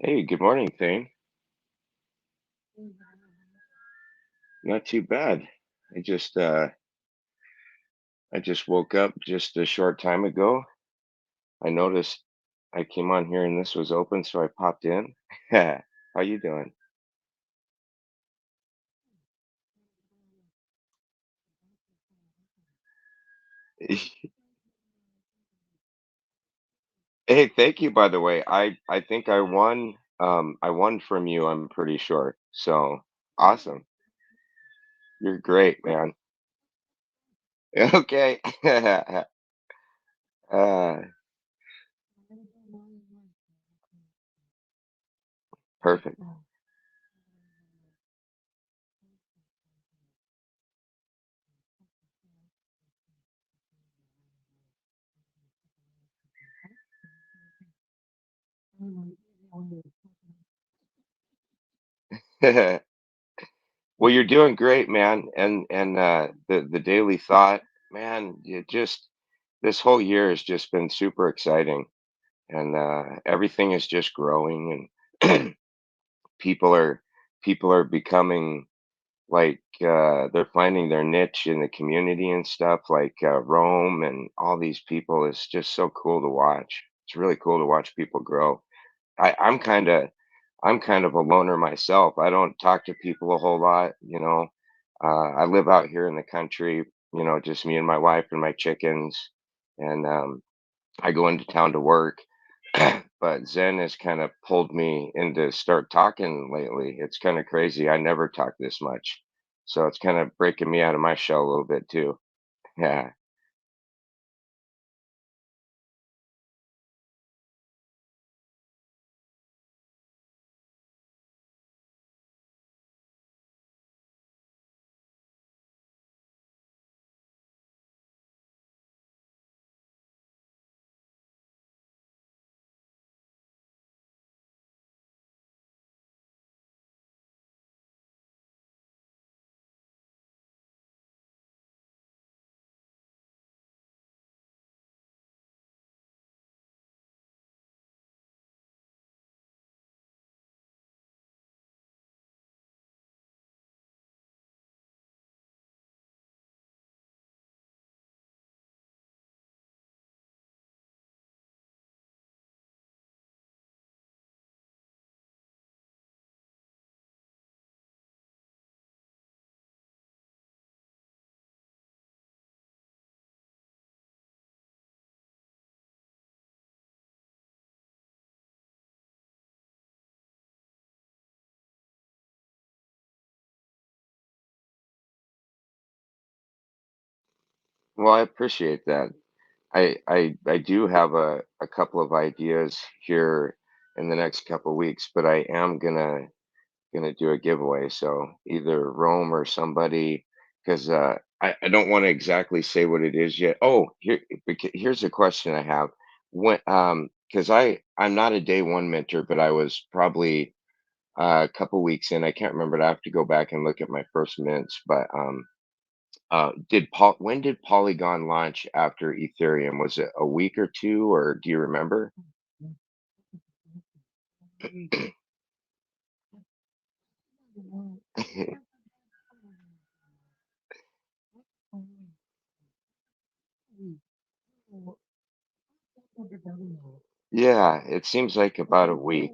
Hey, good morning, Thane. Not too bad. I just uh I just woke up just a short time ago. I noticed I came on here and this was open, so I popped in. How you doing? Hey, thank you by the way. I think I won from you, I'm pretty sure. So, awesome. You're great, man. Okay. uh Perfect. Well, you're doing great, man. And the Daily Thought, man, you just this whole year has just been super exciting, and everything is just growing, and people are becoming like they're finding their niche in the community and stuff, like Rome and all these people. It's just so cool to watch. It's really cool to watch people grow. I'm kind of a loner myself. I don't talk to people a whole lot. I live out here in the country, just me and my wife and my chickens, and I go into town to work. But Zen has kind of pulled me into start talking lately. It's kind of crazy. I never talk this much. So it's kind of breaking me out of my shell a little bit too. Yeah. Well, I appreciate that. I do have a couple of ideas here in the next couple of weeks, but I am gonna do a giveaway. So either Rome or somebody, because I don't want to exactly say what it is yet. Oh, here's a question I have. When because I'm not a day one mentor, but I was probably a couple weeks in. I can't remember. I have to go back and look at my first mints, but when did Polygon launch after Ethereum? Was it a week or two, or do you remember? Yeah, it seems like about a week.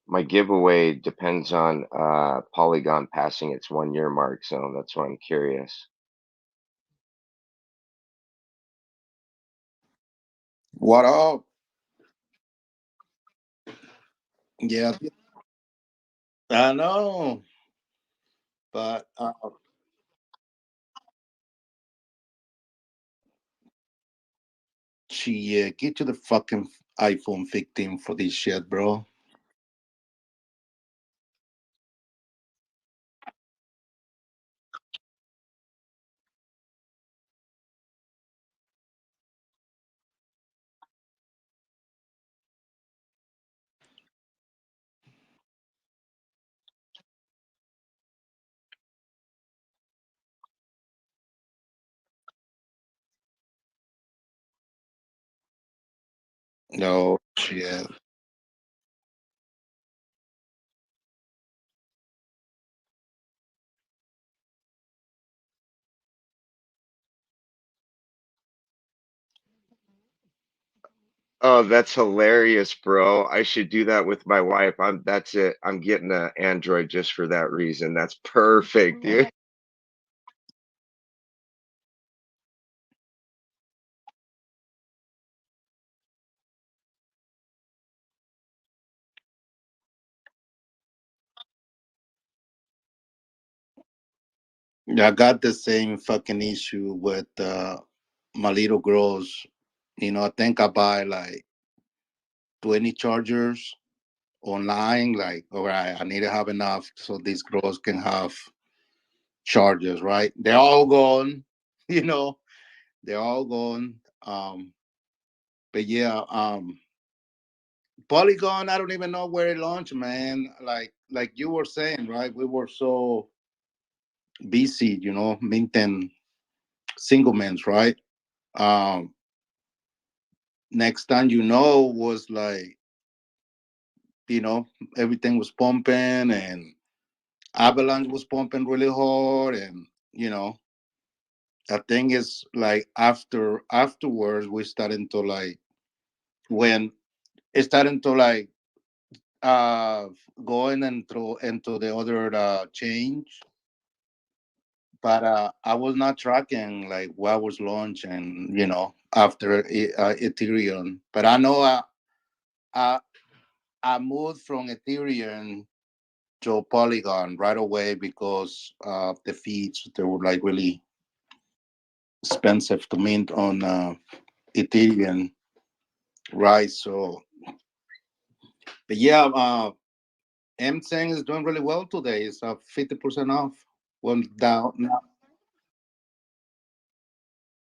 My giveaway depends on Polygon passing its 1 year mark, so that's why I'm curious. What up? Yeah, I know, but get to the fucking iPhone 15 for this shit, bro. No shit. Oh, that's hilarious, bro. I should do that with my wife. That's it. I'm getting an Android just for that reason. That's perfect, dude. I got the same fucking issue with my little girls. I think I buy like 20 chargers online. Like, all right, I need to have enough so these girls can have chargers, right? They're all gone, you know, they're all gone. But yeah, Polygon, I don't even know where it launched, man. Like you were saying, right? We were so busy, minting singlements, right? Um, Next time was like, you know, everything was pumping and Avalanche was pumping really hard, and the thing is like afterwards we started to like when it started to like uh going into the other change, but I was not tracking like what was launched and after Ethereum. But I know I I moved from Ethereum to Polygon right away because the fees they were like really expensive to mint on Ethereum, right? So, but yeah, MSeng is doing really well today. It's 50% off. Went down now,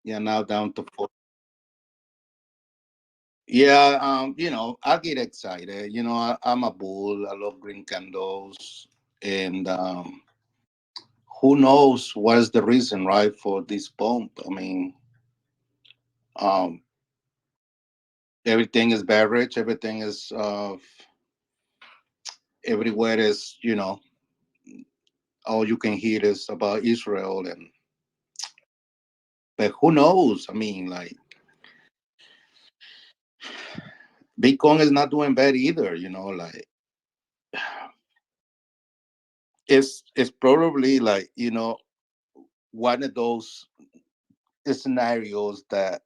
yeah, now down to four. Yeah, I get excited. I'm a bull. I love green candles, and who knows what is the reason, right, for this bump? I mean, um, everything is beverage. Everything is everywhere is all you can hear is about Israel, and but who knows? I mean, like Bitcoin is not doing bad either. Like it's probably like one of those scenarios that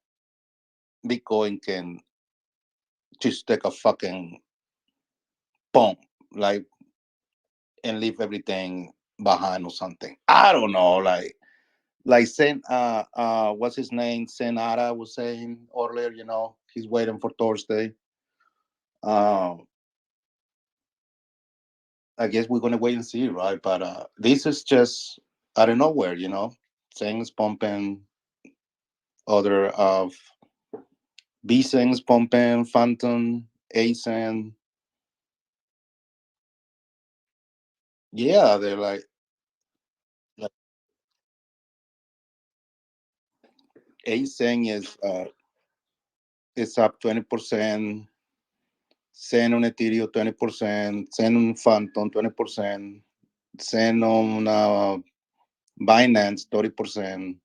Bitcoin can just take a fucking pump, like, and leave everything behind or something. I don't know, like Sen what's his name? Senara was saying earlier, he's waiting for Thursday. Uh I guess we're gonna wait and see, right? But this is just out of nowhere, things pumping, other of B things pumping, Phantom, ASEN. Yeah, they're like ASEN is up 20%, Zen on Ethereum 20%, Zen on Phantom 20%, Zen on Binance 30%,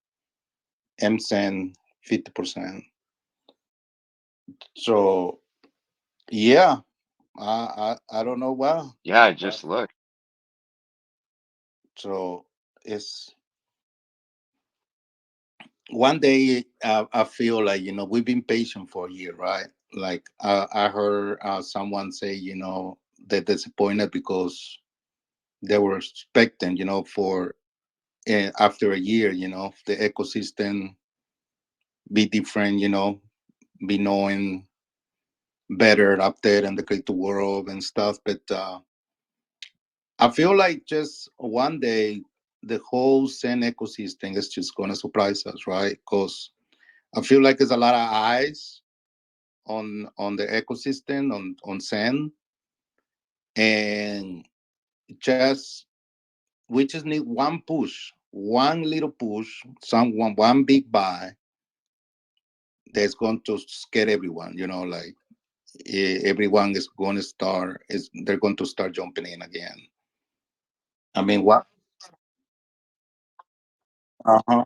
MSEN 50%. So yeah, I don't know why. Yeah, I just looked. So it's one day I feel like we've been patient for a year, right? Like I heard someone say they disappointed because they were expecting, for after a year, the ecosystem be different, be knowing better up there in the crypto world and stuff. But I feel like just one day the whole Zen ecosystem is just gonna surprise us, right? Because I feel like there's a lot of eyes on the ecosystem on Zen, and just we just need one push, one little push, someone one big buy that's going to scare everyone. Like everyone is going to start is they're going to start jumping in again. I mean, what? Uh-huh.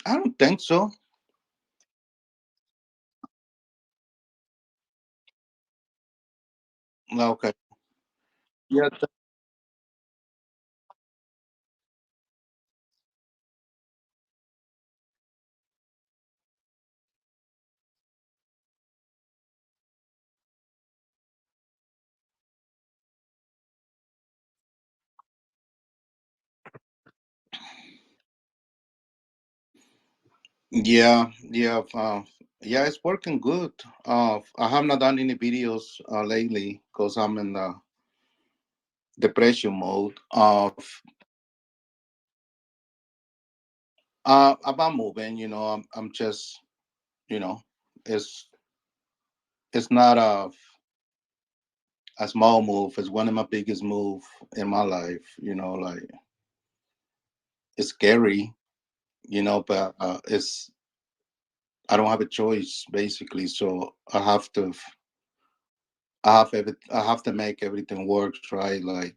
I don't think so. Okay. Yeah. Yeah. Yeah. Yeah. It's working good. I have not done any videos lately because I'm in the depression mode. About moving. I'm just. You know, it's it's not a small move. It's one of my biggest move in my life. Like it's scary. But it's I don't have a choice basically. So I have to make everything work right. Like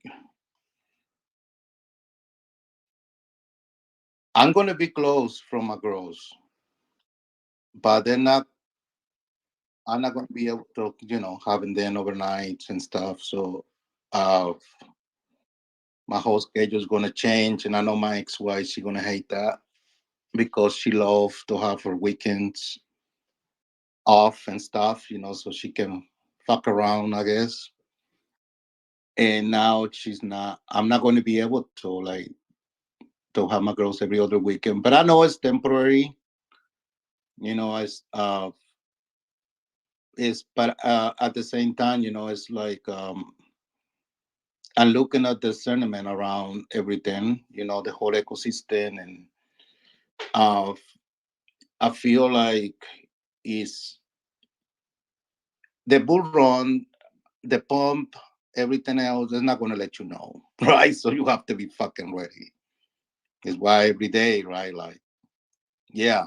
I'm gonna be close from my girls, but I'm not gonna be able to having them overnight and stuff. So uh my whole schedule is gonna change, and I know my ex-wife she's gonna hate that because she loves to have her weekends off and stuff, so she can fuck around, I guess. And now she's not. I'm not going to be able to have my girls every other weekend, but I know it's temporary. It's but at the same time, it's like I'm looking at the sentiment around everything, the whole ecosystem, and uh, I feel like is the bull run, the pump, everything else is not going to let you know, right? So you have to be fucking ready. It's why every day, right? Like, yeah,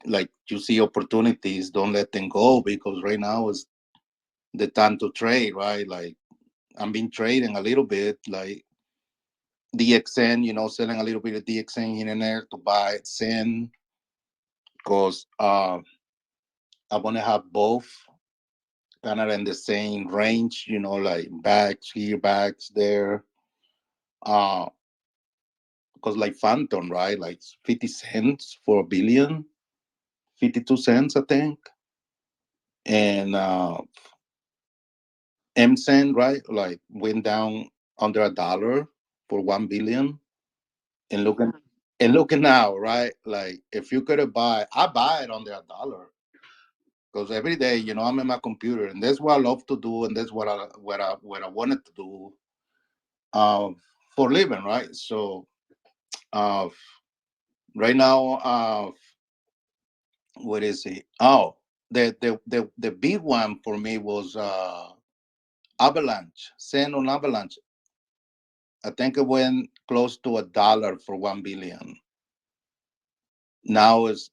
like you see opportunities, don't let them go because right now is the time to trade, right? Like, I've been trading a little bit, like DXN, selling a little bit of DXN here and there to buy SIN because I want to have both kind of in the same range, like bags here, bags there. Uh, because like Phantom, right? Like 50 cents for a billion, 52 cents, I think. And MCent, right? Like went down under a dollar for 1 billion. And looking And looking now, right? Like if you could buy, I buy it under $1 because every day, I'm in my computer, and that's what I love to do, and that's what I wanted to do uh, for living, right? So uh, right now, what is it? Oh, the big one for me was Avalanche. Send on Avalanche. I think it went close to $1 for 1 billion. Now it's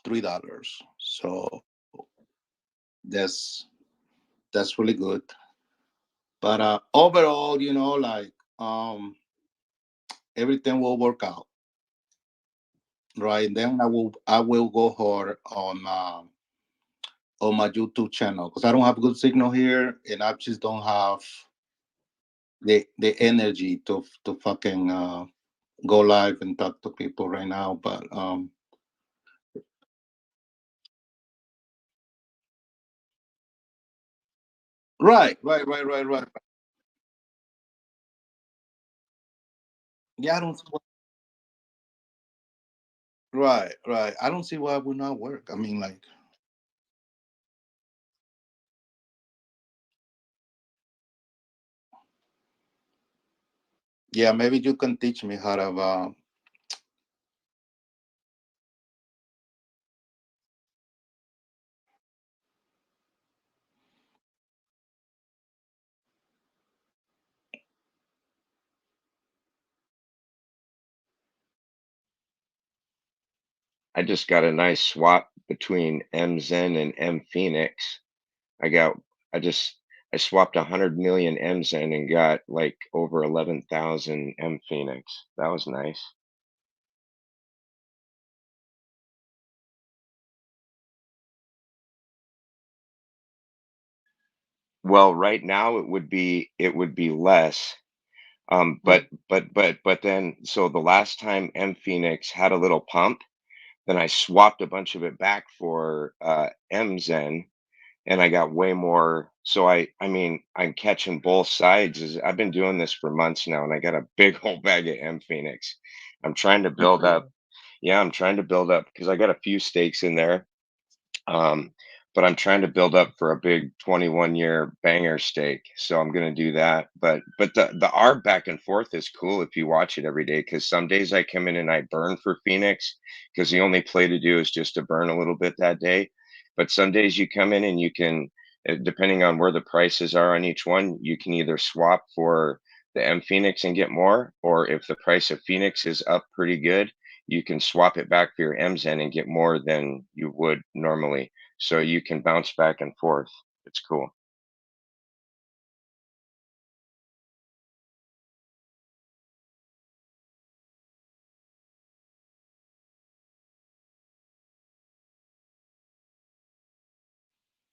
$3. So that's that's really good. But overall, like everything will work out, right? And then I will go hard on my YouTube channel because I don't have good signal here, and I just don't have the energy to fucking go live and talk to people right now. But right, right, right, right, right. Yeah, I don't see right, right. I don't see why it would not work. I mean, like, yeah, maybe you can teach me how to. I just got a nice swap between MZen and M Phoenix. I got I just I swapped 100 million MZen and got like over 11,000 M Phoenix. That was nice. Well, right now it would be less. But then so the last time M Phoenix had a little pump, then I swapped a bunch of it back for MZen, and I got way more. So I mean, I'm catching both sides. I've been doing this for months now, and I got a big whole bag of M Phoenix. I'm trying to build up. Yeah, I'm trying to build up because I got a few stakes in there. Um, but I'm trying to build up for a big 21-year banger stake, so I'm gonna do that. But the arb back and forth is cool if you watch it every day. Because some days I come in and I burn for Phoenix because the only play to do is just to burn a little bit that day. But some days you come in and you can, depending on where the prices are on each one, you can either swap for the M Phoenix and get more, or if the price of Phoenix is up pretty good, you can swap it back for your MZen and get more than you would normally. So you can bounce back and forth. It's cool.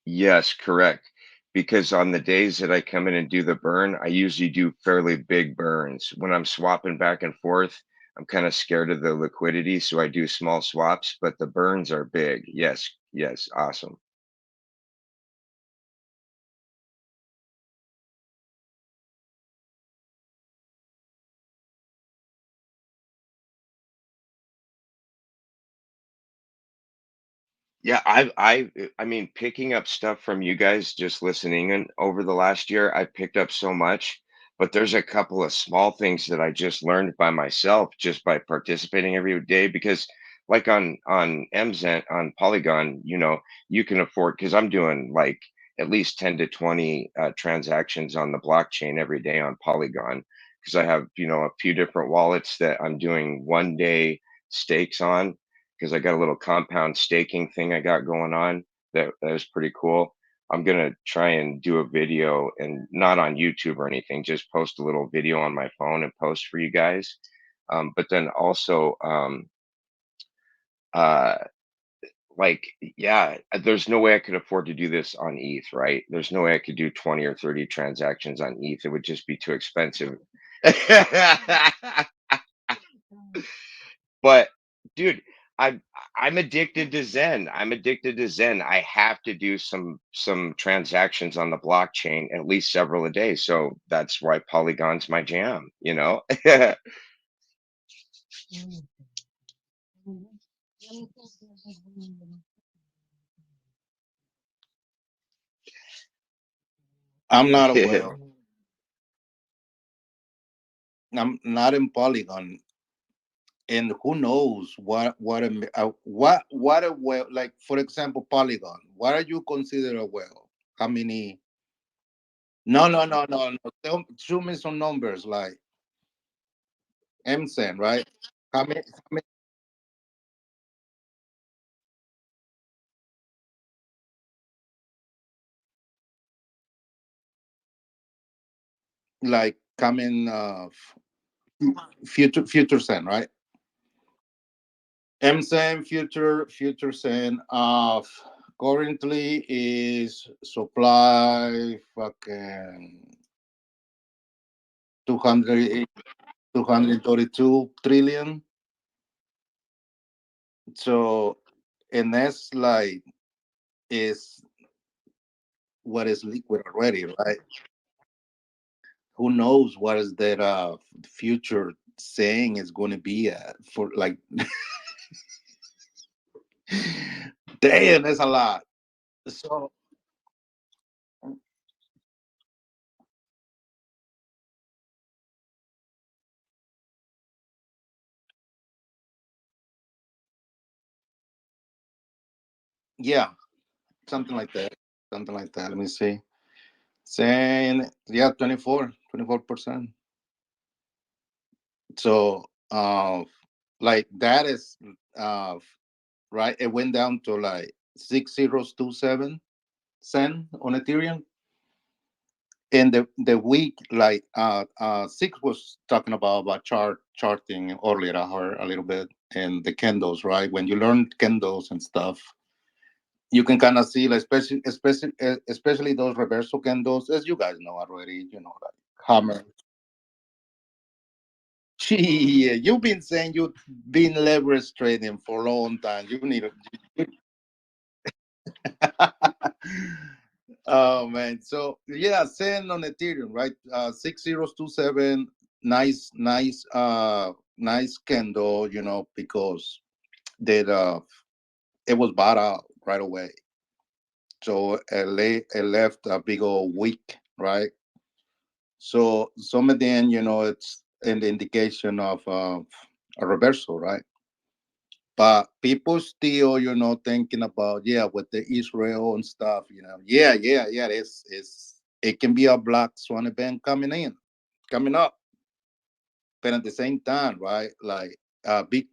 Yes, correct. Because on the days that I come in and do the burn, I usually do fairly big burns. When I'm swapping back and forth, I'm kind of scared of the liquidity, so I do small swaps, but the burns are big. Yes, yes, awesome. Yeah, I mean, picking up stuff from you guys, just listening and over the last year, I picked up so much, but there's a couple of small things that I just learned by myself just by participating every day because like on MZen on Polygon, you can afford because I'm doing like at least 10 to 20 transactions on the blockchain every day on Polygon because I have, a few different wallets that I'm doing 1 day stakes on because I got a little compound staking thing I got going on that is pretty cool. I'm gonna try and do a video and not on YouTube or anything, just post a little video on my phone and post for you guys. But then also, uh, like, yeah, there's no way I could afford to do this on ETH, right? There's no way I could do 20 or 30 transactions on ETH. It would just be too expensive. But dude, I'm I'm addicted to Zen. I'm addicted to Zen. I have to do some transactions on the blockchain at least several a day. So that's why Polygon's my jam. I'm not a Yeah. whale. I'm not in Polygon, and who knows what a whale, like for example Polygon. What are you consider a whale? How many? No, no, no, no, no. Show me some numbers like MSN, right? How many, like coming future sen, right? MSN future sen of currently is supply fucking 200 232 trillion. So, and that's like is what is liquid already, right? Who knows what is that future saying is going to be for like damn, that's a lot. So yeah, something like that. Something like that. Let me see. Saying yeah, 24%. So like that is uh right. It went down to like 6027 cent on Ethereum. And the week like six was talking about charting earlier. I heard a little bit, and the candles, right? When you learn candles and stuff, you can kind of see like especially those reversal candles, as you guys know already, like hammer. Gee, yeah, you've been saying you've been leverage trading for a long time. You need oh man. So yeah, send on Ethereum, right? 6027. Nice candle, because that it was bought out right away. So it left a big old week, right? So some of them, it's an indication of a reversal, right? But people still, thinking about with the Israel and stuff, yeah. It can be a black swan event coming up, but at the same time, right? Like Big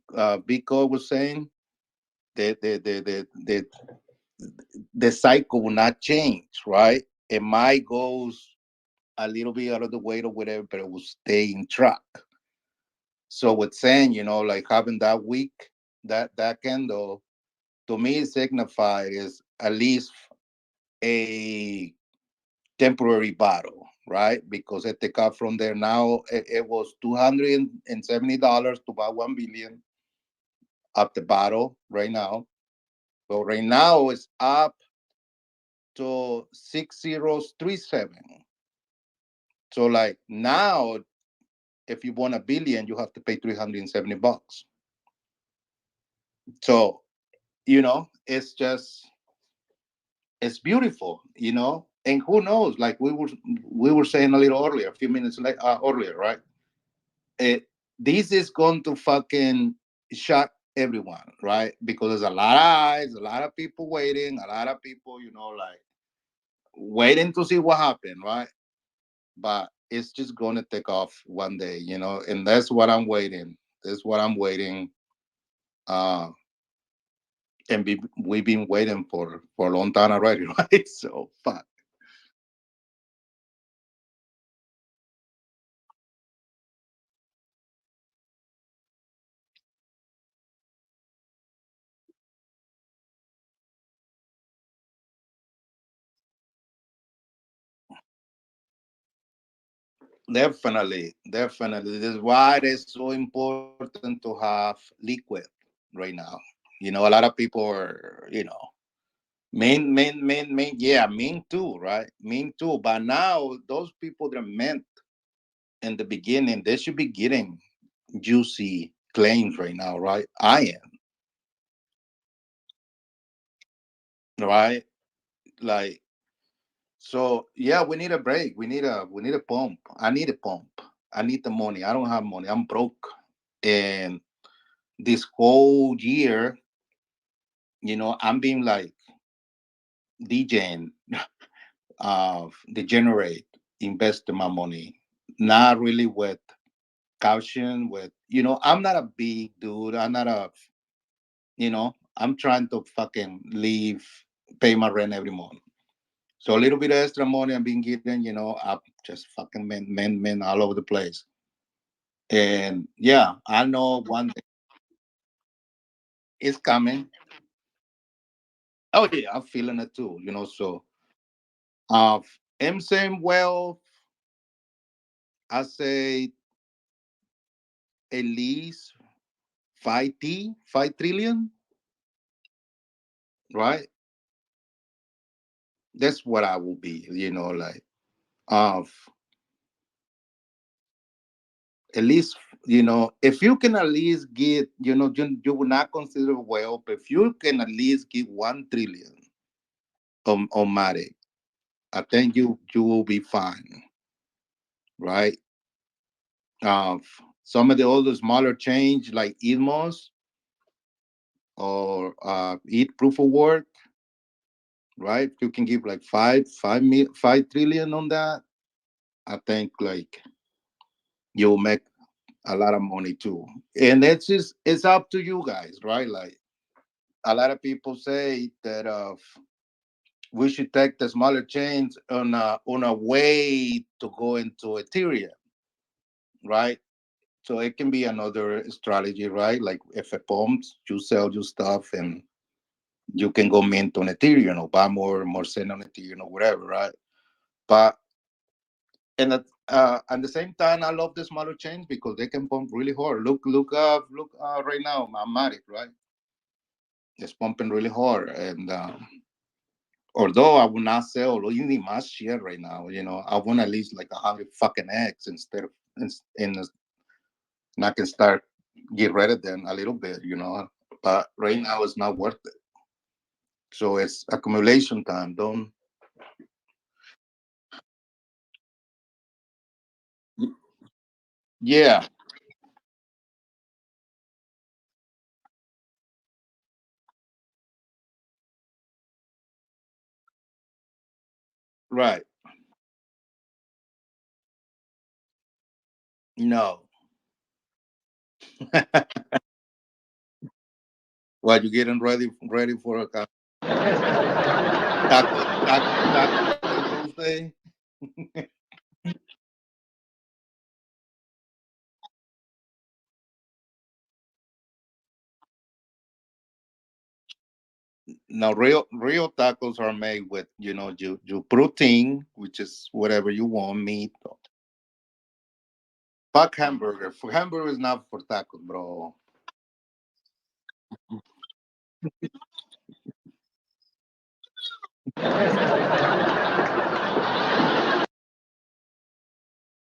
Co was saying, the cycle will not change, right? It might goes a little bit out of the way or whatever, but it will stay in track. So with saying, like having that week, that candle to me signified is at least a temporary battle, right? Because it take off from there now. It was $270 to buy 1 billion of the battle right now. So right now it's up to 6037. So like now, if you want 1 billion, you have to pay $370. So it's just it's beautiful, and who knows, like we were saying a little earlier, a few minutes earlier, right? This is going to fucking shock everyone, right? Because there's a lot of eyes, a lot of people waiting, a lot of people, like waiting to see what happened, right? But it's just going to take off one day, and that's what I'm waiting. That's what I'm waiting. uh and we've been waiting for a long time already, right? So fuck. Definitely. This is why it is so important to have liquid right now. A lot of people are, main, yeah, mean too, right? Mean too. But now those people that meant in the beginning, they should be getting juicy claims right now, right? I am. right? Like, so yeah, we need a break. We need a pump. I need a pump. I need the money. I don't have money. I'm broke. And this whole year, I'm being like DJing, degenerate, invest my money. Not really with caution, with I'm not a big dude. I'm not a I'm trying to fucking leave, pay my rent every month. So a little bit of extra money I'm being getting, I'm just fucking man all over the place. And yeah, I know one day it's coming. Oh yeah, I'm feeling it too, So uh I'm saying, well, I say at least 5 trillion, right? That's what I will be, like of at least, if you can at least get, you will not consider wealth, but if you can at least get 1 trillion on Matic, I think you will be fine, right? Uh, some of the other smaller change like ETMOS or ETH proof of work, right? You can give like 5 trillion on that. I think like you'll make a lot of money too. And it's up to you guys, right? Like a lot of people say that we should take the smaller chains on a way to go into Ethereum, right? So it can be another strategy, right? Like if it pumps, you sell your stuff and you can go mint on Ethereum or buy more send on Ethereum or whatever, right? But at the same time, I love the smaller chains because they can pump really hard. Look right now, Matic, right? It's pumping really hard, and although I will not sell or even my share right now, I want at least like 100 fucking eggs instead of and I can start get rid of them a little bit, But right now it's not worth it. So it's accumulation time. Don't. Yeah, right. No. While you getting ready for a taco Tuesday. Now, real tacos are made with your protein, which is whatever you want, meat. Fuck hamburger. For hamburger is not for tacos, bro.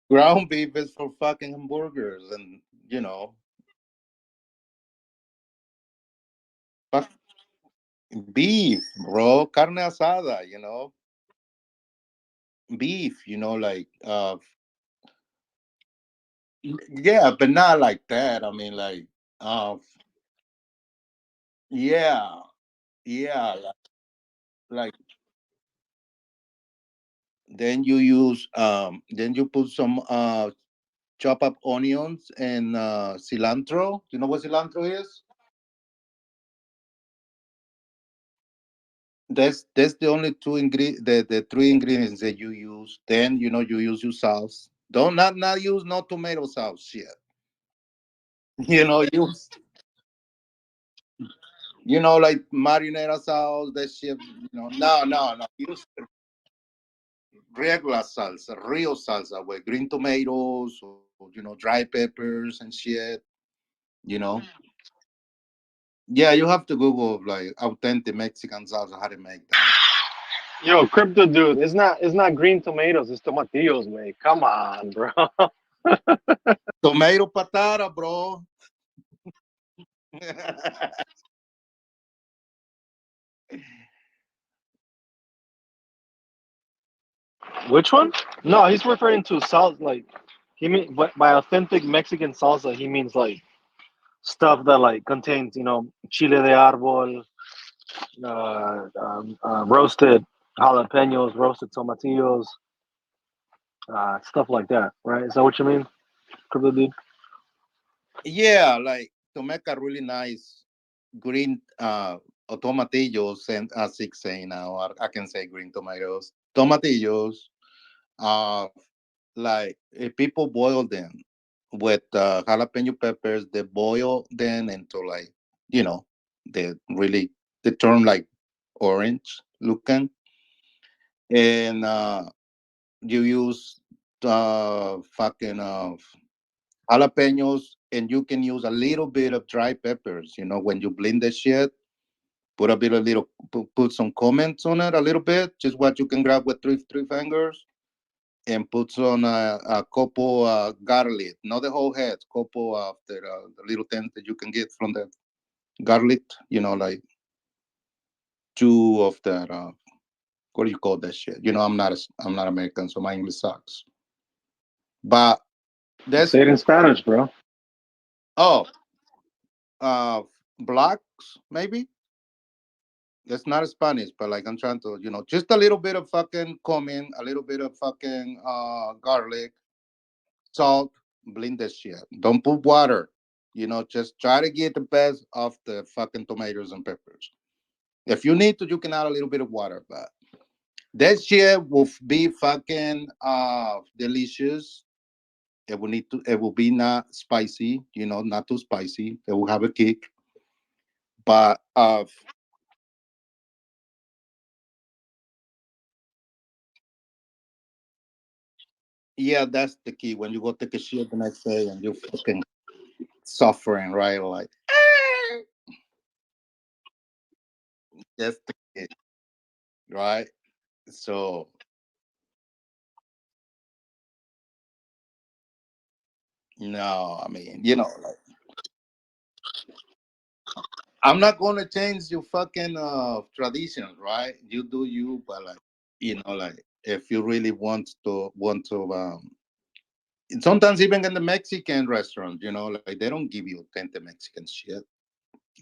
Ground beef is for fucking hamburgers, and fuck beef, bro. Carne asada, beef. Like yeah, but not like that. I mean, like yeah, yeah, like then you use then you put some chop up onions and cilantro. You know what cilantro is? That's the only the three ingredients that you use. Then you use your sauce. Don't not use no tomato sauce shit. Use like marinara sauce. That shit. No. Use regular salsa, real salsa with green tomatoes or dry peppers and shit. You know. Yeah, you have to Google like authentic Mexican salsa how to make that. Yo, crypto dude, it's not green tomatoes, it's tomatillos, man. Come on, bro. Tomato patata, bro. Which one? No, he's referring to salsa. Like he mean by authentic Mexican salsa, he means like stuff that like contains, chile de árbol, roasted jalapenos, roasted tomatillos, stuff like that, right? Is that what you mean, Crypto Dude? Yeah, like to make a really nice green tomatillos, and as it's saying now, I can say green tomatoes, tomatillos. Uh, like if people boil them with jalapeno peppers, they boil them into like you know they really they turn like orange looking, and you use fucking jalapenos, and you can use a little bit of dry peppers. When you blend the shit, put a bit of little, put some comments on it a little bit, just what you can grab with three fingers, and put on a couple garlic, not the whole head, couple of the little things that you can get from the garlic. Like two of that. What do you call that shit? I'm not American, so my English sucks. But that's Say it in Spanish, bro. oh, uh, blacks maybe. It's not Spanish, but like I'm trying to, just a little bit of fucking cumin, a little bit of fucking garlic, salt, blend that shit. Don't put water. Just try to get the best of the fucking tomatoes and peppers. If you need to, you can add a little bit of water, but that shit will be fucking delicious. It will be not spicy, not too spicy. It will have a kick. But yeah, that's the key. When you go take a shit the next day and you fucking suffering, right? Like that's the key, right? So no, I mean, like I'm not gonna change your fucking traditions, right? You do you, but like like if you really want to sometimes even in the Mexican restaurant, like they don't give you authentic Mexican shit,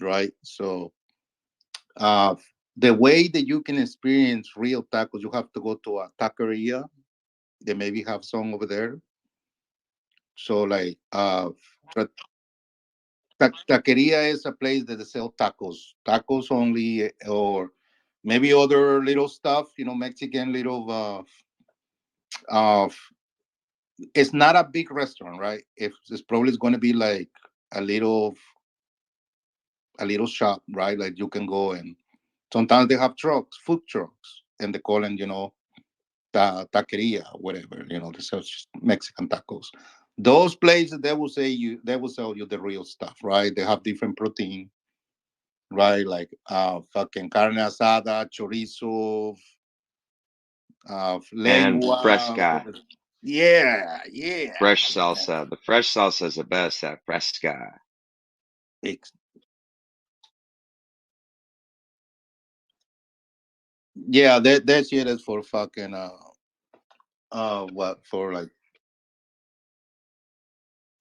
right? So uh the way that you can experience real tacos, you have to go to a taqueria. They maybe have some over there. So like taqueria is a place that they sell tacos only, or maybe other little stuff, Mexican little. Uh, it's not a big restaurant, right? If it's probably going to be like a little, a little shop, right? Like you can go, and sometimes they have trucks, food trucks, and they call them, taqueria, whatever. They sell just Mexican tacos. Those places they will sell you the real stuff, right? They have different protein, right? Like fucking carne asada, chorizo, And lengua. fresca, Yeah, yeah, fresh man. salsa. The fresh salsa is the best. That fresca. Ex- Yeah, that shit is for fucking what for like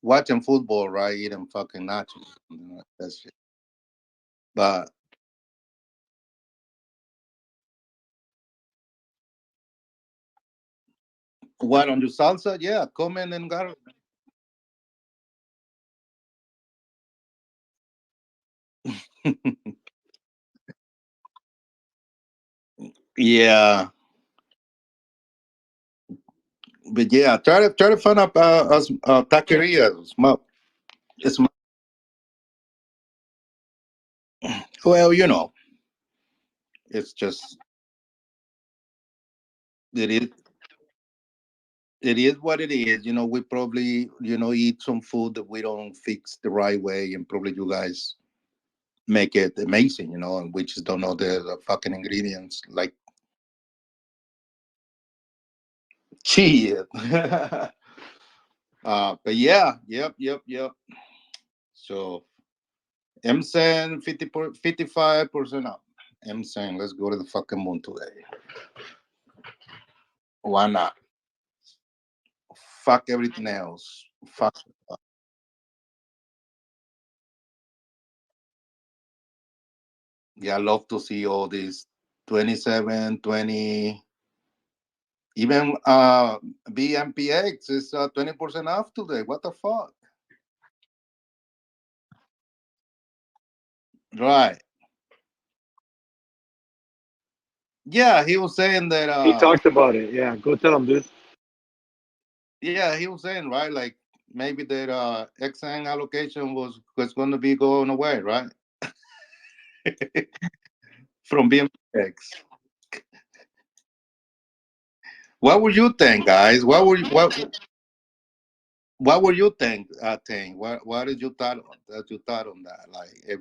watching football, right? Eating fucking nachos, that shit. But what on the salsa? Yeah, come in and garlic. Yeah, but yeah, try to find up us taquerias. Well, it's just it is it is what it is. We probably eat some food that we don't fix the right way, and probably you guys make it amazing. And we just don't know the fucking ingredients. Like shit. But yeah, yep. So I'm saying 55% up. I'm saying let's go to the fucking moon today. Why not? Fuck everything else. Fuck. Yeah, I love to see all these 27, 20, even BMPX is 20% off today. What the fuck? Right. Yeah, he was saying that He talked about it. Yeah, go tell him, dude. yeah, he was saying, right, like maybe that XN allocation was going to be going away, right? From BMX. What would you think, guys? What would you think? What did you thought on that? Like, eh,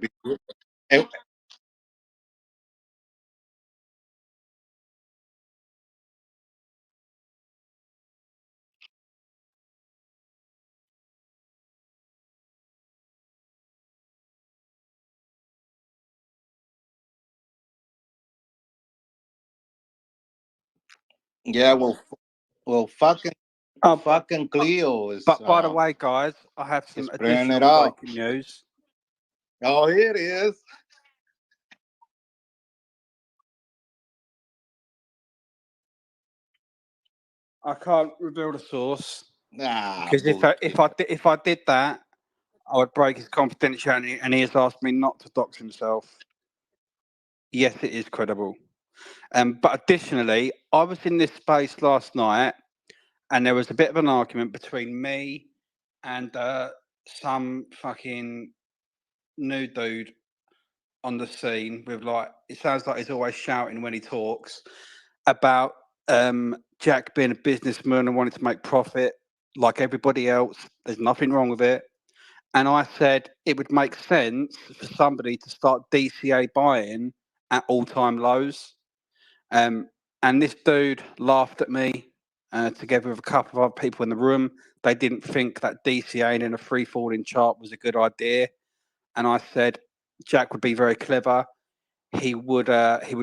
yeah, well, Um, fucking Cleo is but by the way, guys, I have some bringing it additional up. breaking news. Oh, here it is. I can't reveal the source Ah, because bullshit. if I did that, I would break his confidentiality, and he has asked me not to dox himself. Yes, it is credible. But additionally, I was in this space last night, and there was a bit of an argument between me and some fucking new dude on the scene with like it sounds like he's always shouting when he talks about Jack being a businessman and wanting to make profit like everybody else. There's nothing wrong with it. And I said it would make sense for somebody to start DCA buying at all-time lows. Um, and this dude laughed at me together with a couple of other people in the room. They didn't think that DCAing in a free falling chart was a good idea. And I said Jack would be very clever. He would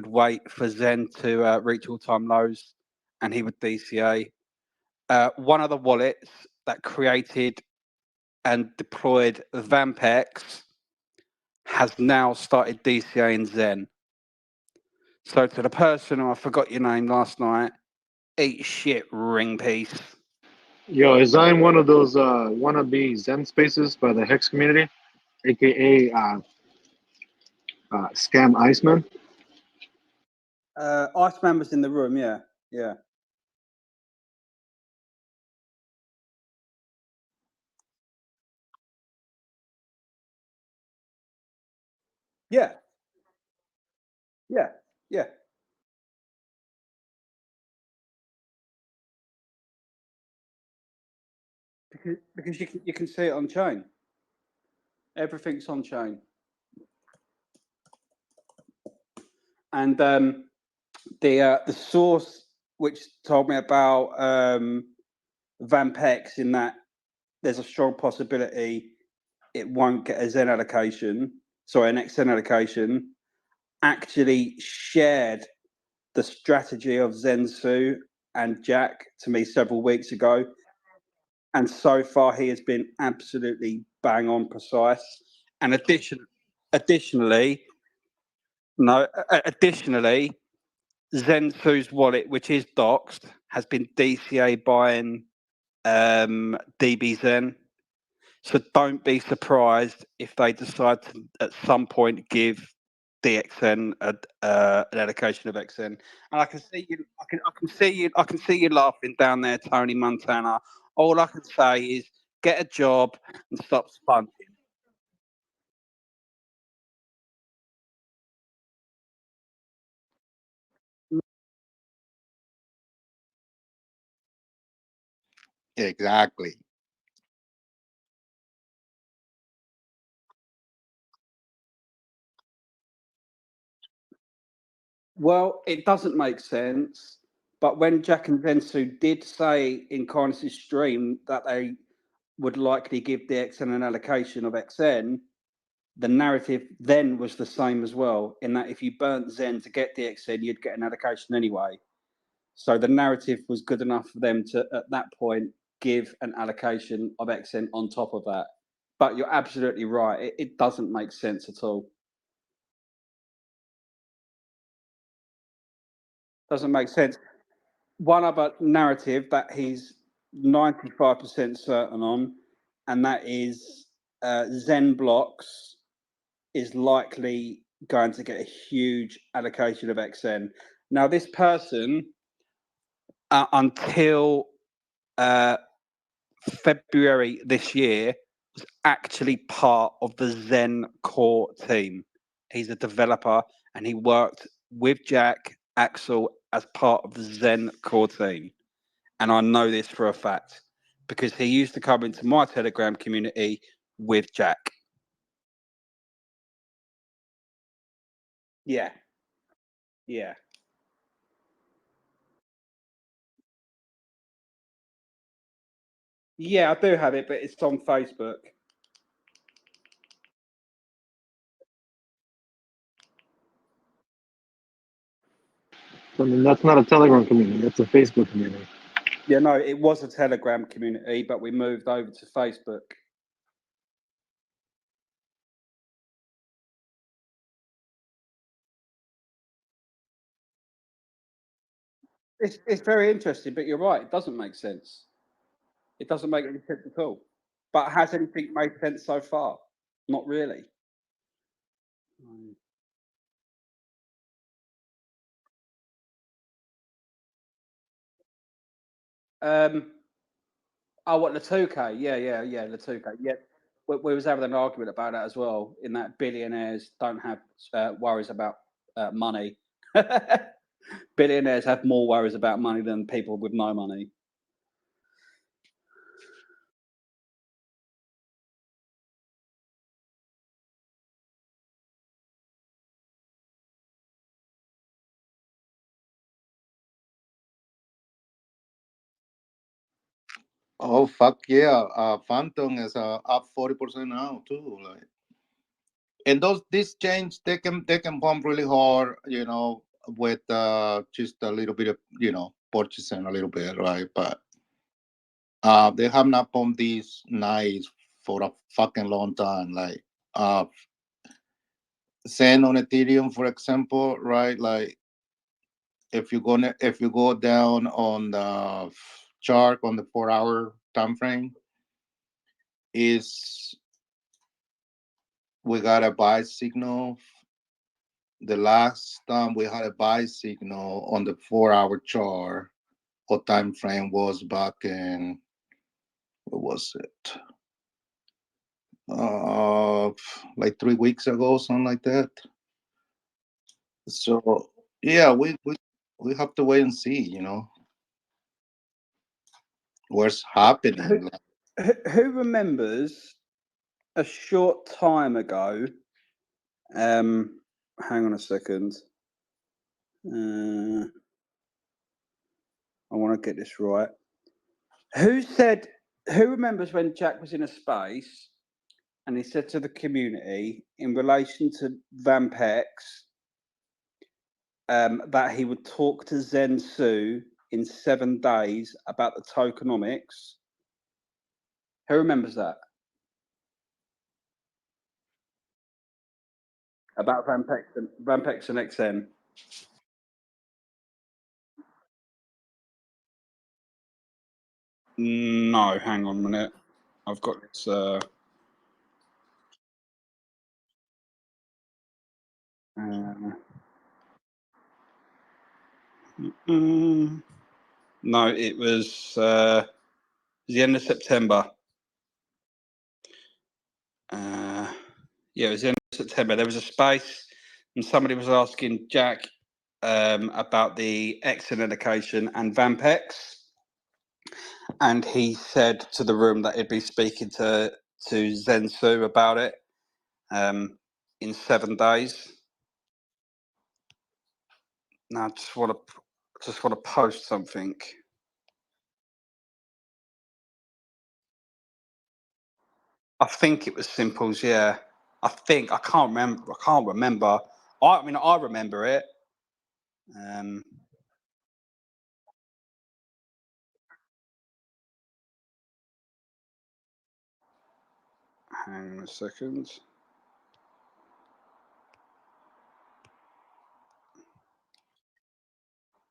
wait for Zen to reach all-time lows, and he would DCA. One of the wallets that created and deployed Vampex has now started DCAing Zen. So to the person who I forgot your name last night, eat shit, ring piece. Yo, is I in one of those wannabe Zen spaces by the Hex community, aka Scam Iceman? Iceman was in the room, yeah, yeah, yeah, yeah, yeah. Because you can see it on chain. Everything's on chain, and the source which told me about Vampex in that there's a strong possibility it won't get a Zen allocation, sorry, an XN allocation, actually shared the strategy of Zensu and Jack to me several weeks ago. And so far, he has been absolutely bang on precise. And additionally, no, additionally, Zensu's wallet, which is doxed, has been DCA buying DB Zen. So don't be surprised if they decide to at some point give DXN an allocation of XN. And I can see you, I can see you laughing down there, Tony Montana. All I can say is get a job and stop sponging. Exactly. Well, it doesn't make sense. But when Jack and Zensu did say in Kindness's stream that they would likely give DXN an allocation of XN, the narrative then was the same as well, in that if you burnt Zen to get DXN, you'd get an allocation anyway. So the narrative was good enough for them to, at that point, give an allocation of XN on top of that. But you're absolutely right. It doesn't make sense at all. Doesn't make sense. One other narrative that he's 95% certain on, and that is Zen Blocks is likely going to get a huge allocation of XN. Now, this person, until February this year, was actually part of the Zen core team. He's a developer and he worked with Jack Axel as part of the Zen core team. And I know this for a fact because he used to come into my Telegram community with Jack. Yeah. Yeah. Yeah, I do have it, but it's on Facebook. I mean, that's not a Telegram community. That's a Facebook community. Yeah, no, it was a Telegram community, but we moved over to Facebook. It's very interesting, but you're right. It doesn't make sense. It doesn't make any sense at all. But has anything made sense so far? Not really. Oh, what, the 2K? Yeah, the 2K. Yeah, we was having an argument about that as well. In that billionaires don't have worries about money. Billionaires have more worries about money than people with no money. Oh fuck yeah! Phantom is up 40% now too. Like, and these change they can pump really hard, with just a little bit of purchasing a little bit, right? But they have not pumped these nice for a fucking long time. Like Zen on Ethereum, for example, right? Like if you go down on the chart on the 4-hour time frame, is we got a buy signal. The last time we had a buy signal on the 4-hour chart or time frame was back in, what was it? Like 3 weeks ago, something like that. So yeah, we have to wait and see, what's happening. Who remembers a short time ago? Hang on a second. I want to get this right. Who remembers when Jack was in a space and he said to the community in relation to Vampex that he would talk to Zen Su in 7 days about the tokenomics? Who remembers that? About Vampex and XN? No, hang on a minute. I've got this. No, it was the end of September. Yeah, it was the end of September. There was a space, and somebody was asking Jack about the XN allocation and Vampex, and he said to the room that he'd be speaking to Zensu about it in 7 days. Now, I just want to post something. I think it was Simples. Yeah, I can't remember. I mean, I remember it. Hang on a second.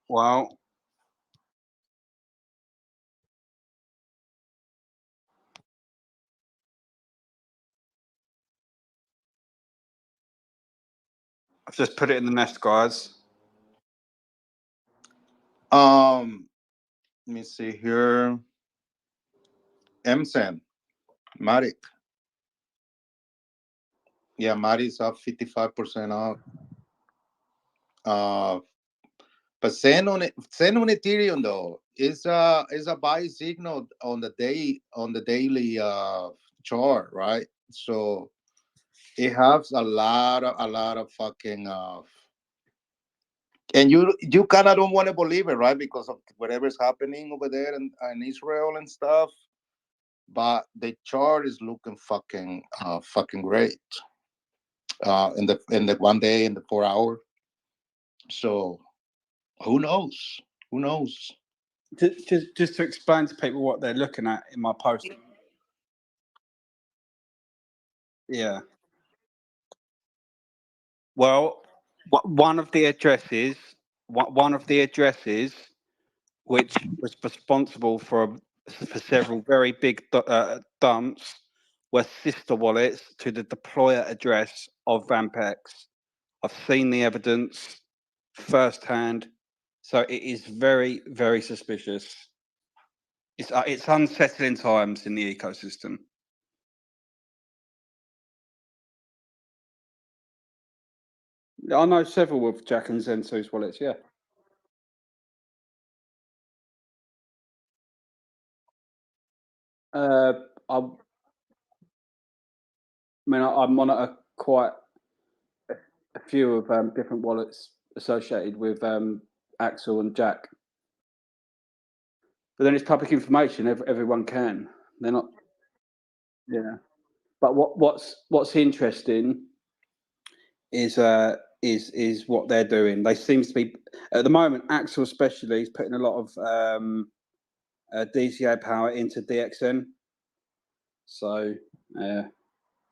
Well, I've just put it in the nest, guys. Let me see here. MSN, Matic. Yeah, Matic's up 55% off. But send on Ethereum though is a buy signal on the daily chart, right? So it has a lot of fucking and you kind of don't want to believe it, right? Because of whatever's happening over there in Israel and stuff. But the chart is looking fucking great. In the 1 day, in the 4 hour. So who knows? Who knows? Just to explain to people what they're looking at in my post. Yeah. Well, one of the addresses which was responsible for several very big dumps were sister wallets to the deployer address of Vampex. I've seen the evidence firsthand, so it is very, very suspicious. It's unsettling times in the ecosystem. I know several of Jack and Zensu's wallets, yeah. I mean, I monitor quite a few of different wallets associated with Axel and Jack. But then it's public information; everyone can. They're not, yeah. But what's interesting is what they're doing. They seem to be at the moment. Axel especially is putting a lot of DCA power into DXN. So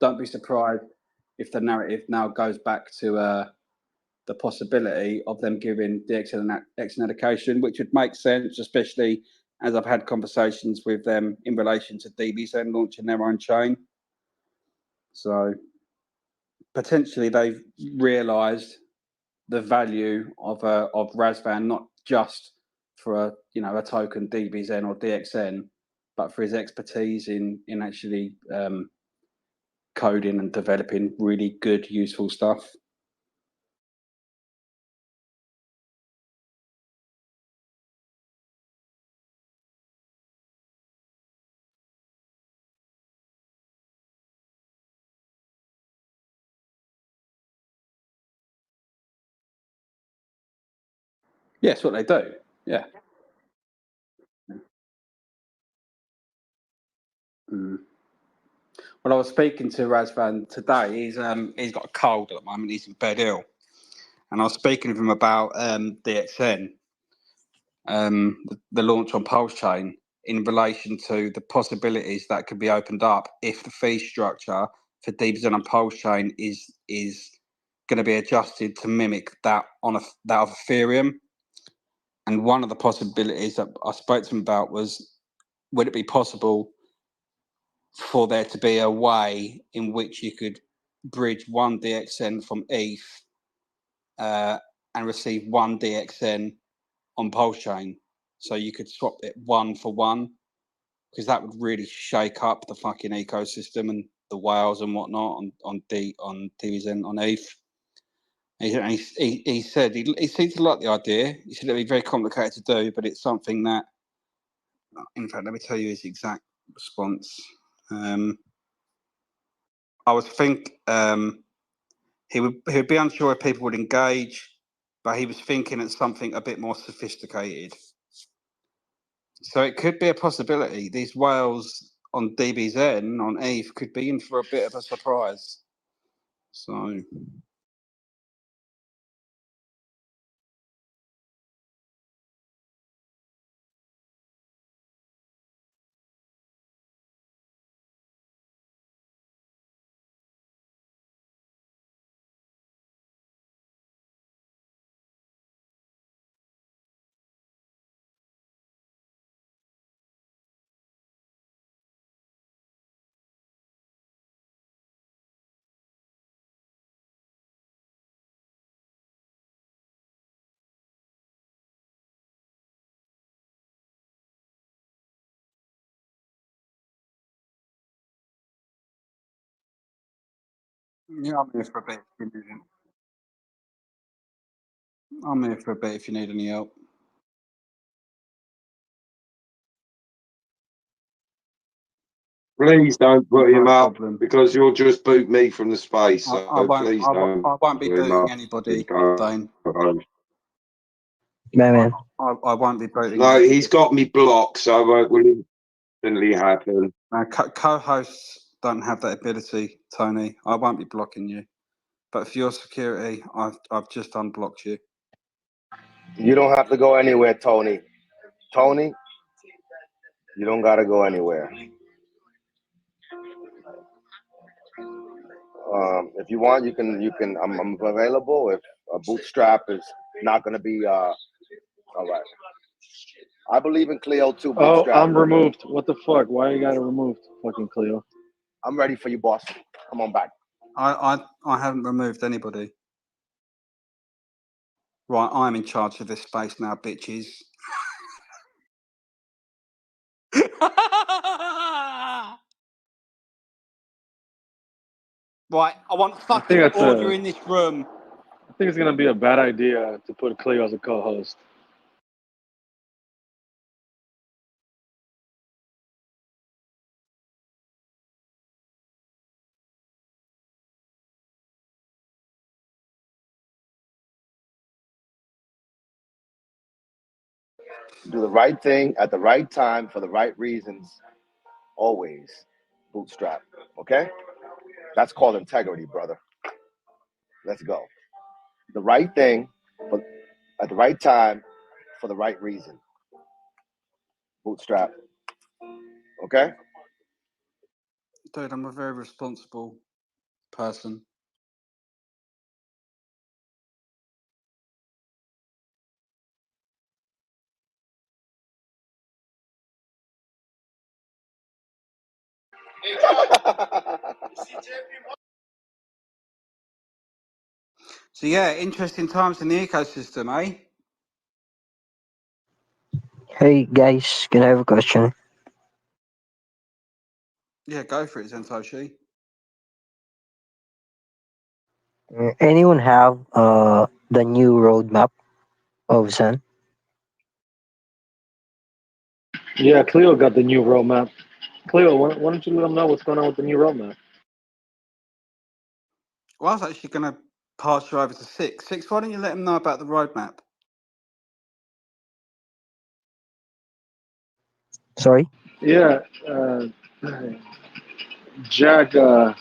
don't be surprised if the narrative now goes back to the possibility of them giving DXN an X allocation, which would make sense, especially as I've had conversations with them in relation to DBZN launching their own chain. So potentially they've realised the value of Razvan, not just for a token DBZN or DXN, but for his expertise in actually coding and developing really good, useful stuff. Yeah, that's what they do. Yeah. Mm. Well, I was speaking to Razvan today. He's got a cold at the moment. He's in bed ill, and I was speaking with him about DXN, the launch on Pulse Chain, in relation to the possibilities that could be opened up if the fee structure for DBZN on Pulse Chain is going to be adjusted to mimic that that of Ethereum. And one of the possibilities that I spoke to him about was, would it be possible for there to be a way in which you could bridge one DXN from ETH and receive one DXN on Pulse Chain, so you could swap it one for one, because that would really shake up the fucking ecosystem and the whales and whatnot on DBZN on ETH. He said he seemed to like the idea. He said it'd be very complicated to do, but it's something that, in fact, let me tell you his exact response. I was he would be unsure if people would engage, but he was thinking it's something a bit more sophisticated. So it could be a possibility. These whales on DBZN on ETH could be in for a bit of a surprise. So Yeah, I'm here for a bit. If you need it. I'm here for a bit if you need any help. Please don't put him No up problem. because you'll just boot me from the space. I, So I won't. please don't I won't be put him booting up as anybody, Dane. co-host. Man. I won't be booting No, anybody. he's got me blocked, so it will instantly happen. Co-hosts don't have that ability, Tony. I won't be blocking you. But for your security, I've just unblocked you. You don't have to go anywhere, Tony. Tony, you don't gotta go anywhere. If you want, you can. I'm available. If a bootstrap is not gonna be all right. I believe in Cleo too. Oh, Bootstrap. I'm removed. What the fuck? Why you got it removed, fucking Cleo? I'm ready for you, boss. Come on back. I haven't removed anybody. Right, I'm in charge of this space now, bitches. Right, I want fucking that's order a- in this room. I think it's gonna be a bad idea to put Cleo as a co-host. Do the right thing at the right time for the right reasons. Always. Bootstrap. Okay? That's called integrity, brother. Let's go. The right thing at the right time for the right reason. Bootstrap. Okay? Dude, I'm a very responsible person. So yeah, interesting times in the ecosystem, eh? Hey guys, can I have a question? Yeah, go for it, Zentoshi. Anyone have the new roadmap of Zen? Yeah, Cleo got the new roadmap. Cleo, why don't you let them know what's going on with the new roadmap? Well, I was actually going to pass you over to Six. Six, why don't you let him know about the roadmap? Sorry? Yeah, Jack. Here,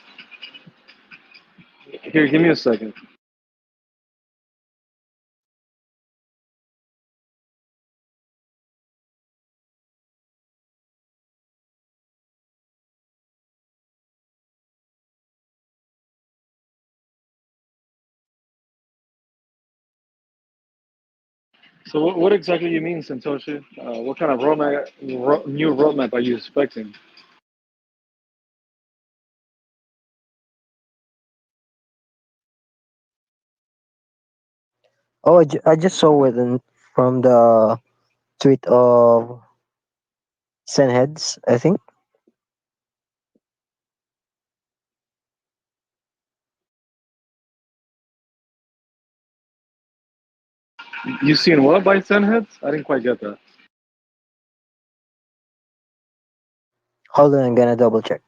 give me a second. So, what exactly you mean, Santoshi? What kind of new roadmap are you expecting? Oh, I just saw it from the tweet of Zen Heads, I think. You seen what by Ten Heads? I didn't quite get that. Hold on, I'm gonna double check.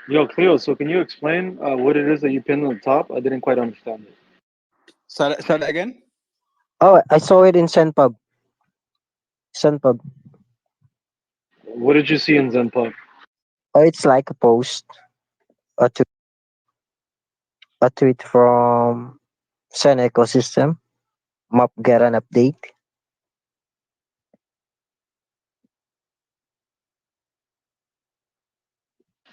Yo, Cleo. So, can you explain what it is that you pinned on the top? I didn't quite understand it. Say that again? Oh, I saw it in Zenpub. Zenpub. What did you see in ZenPub? Oh, it's like a post, a, t- a tweet from Zen Ecosystem. Map get an update.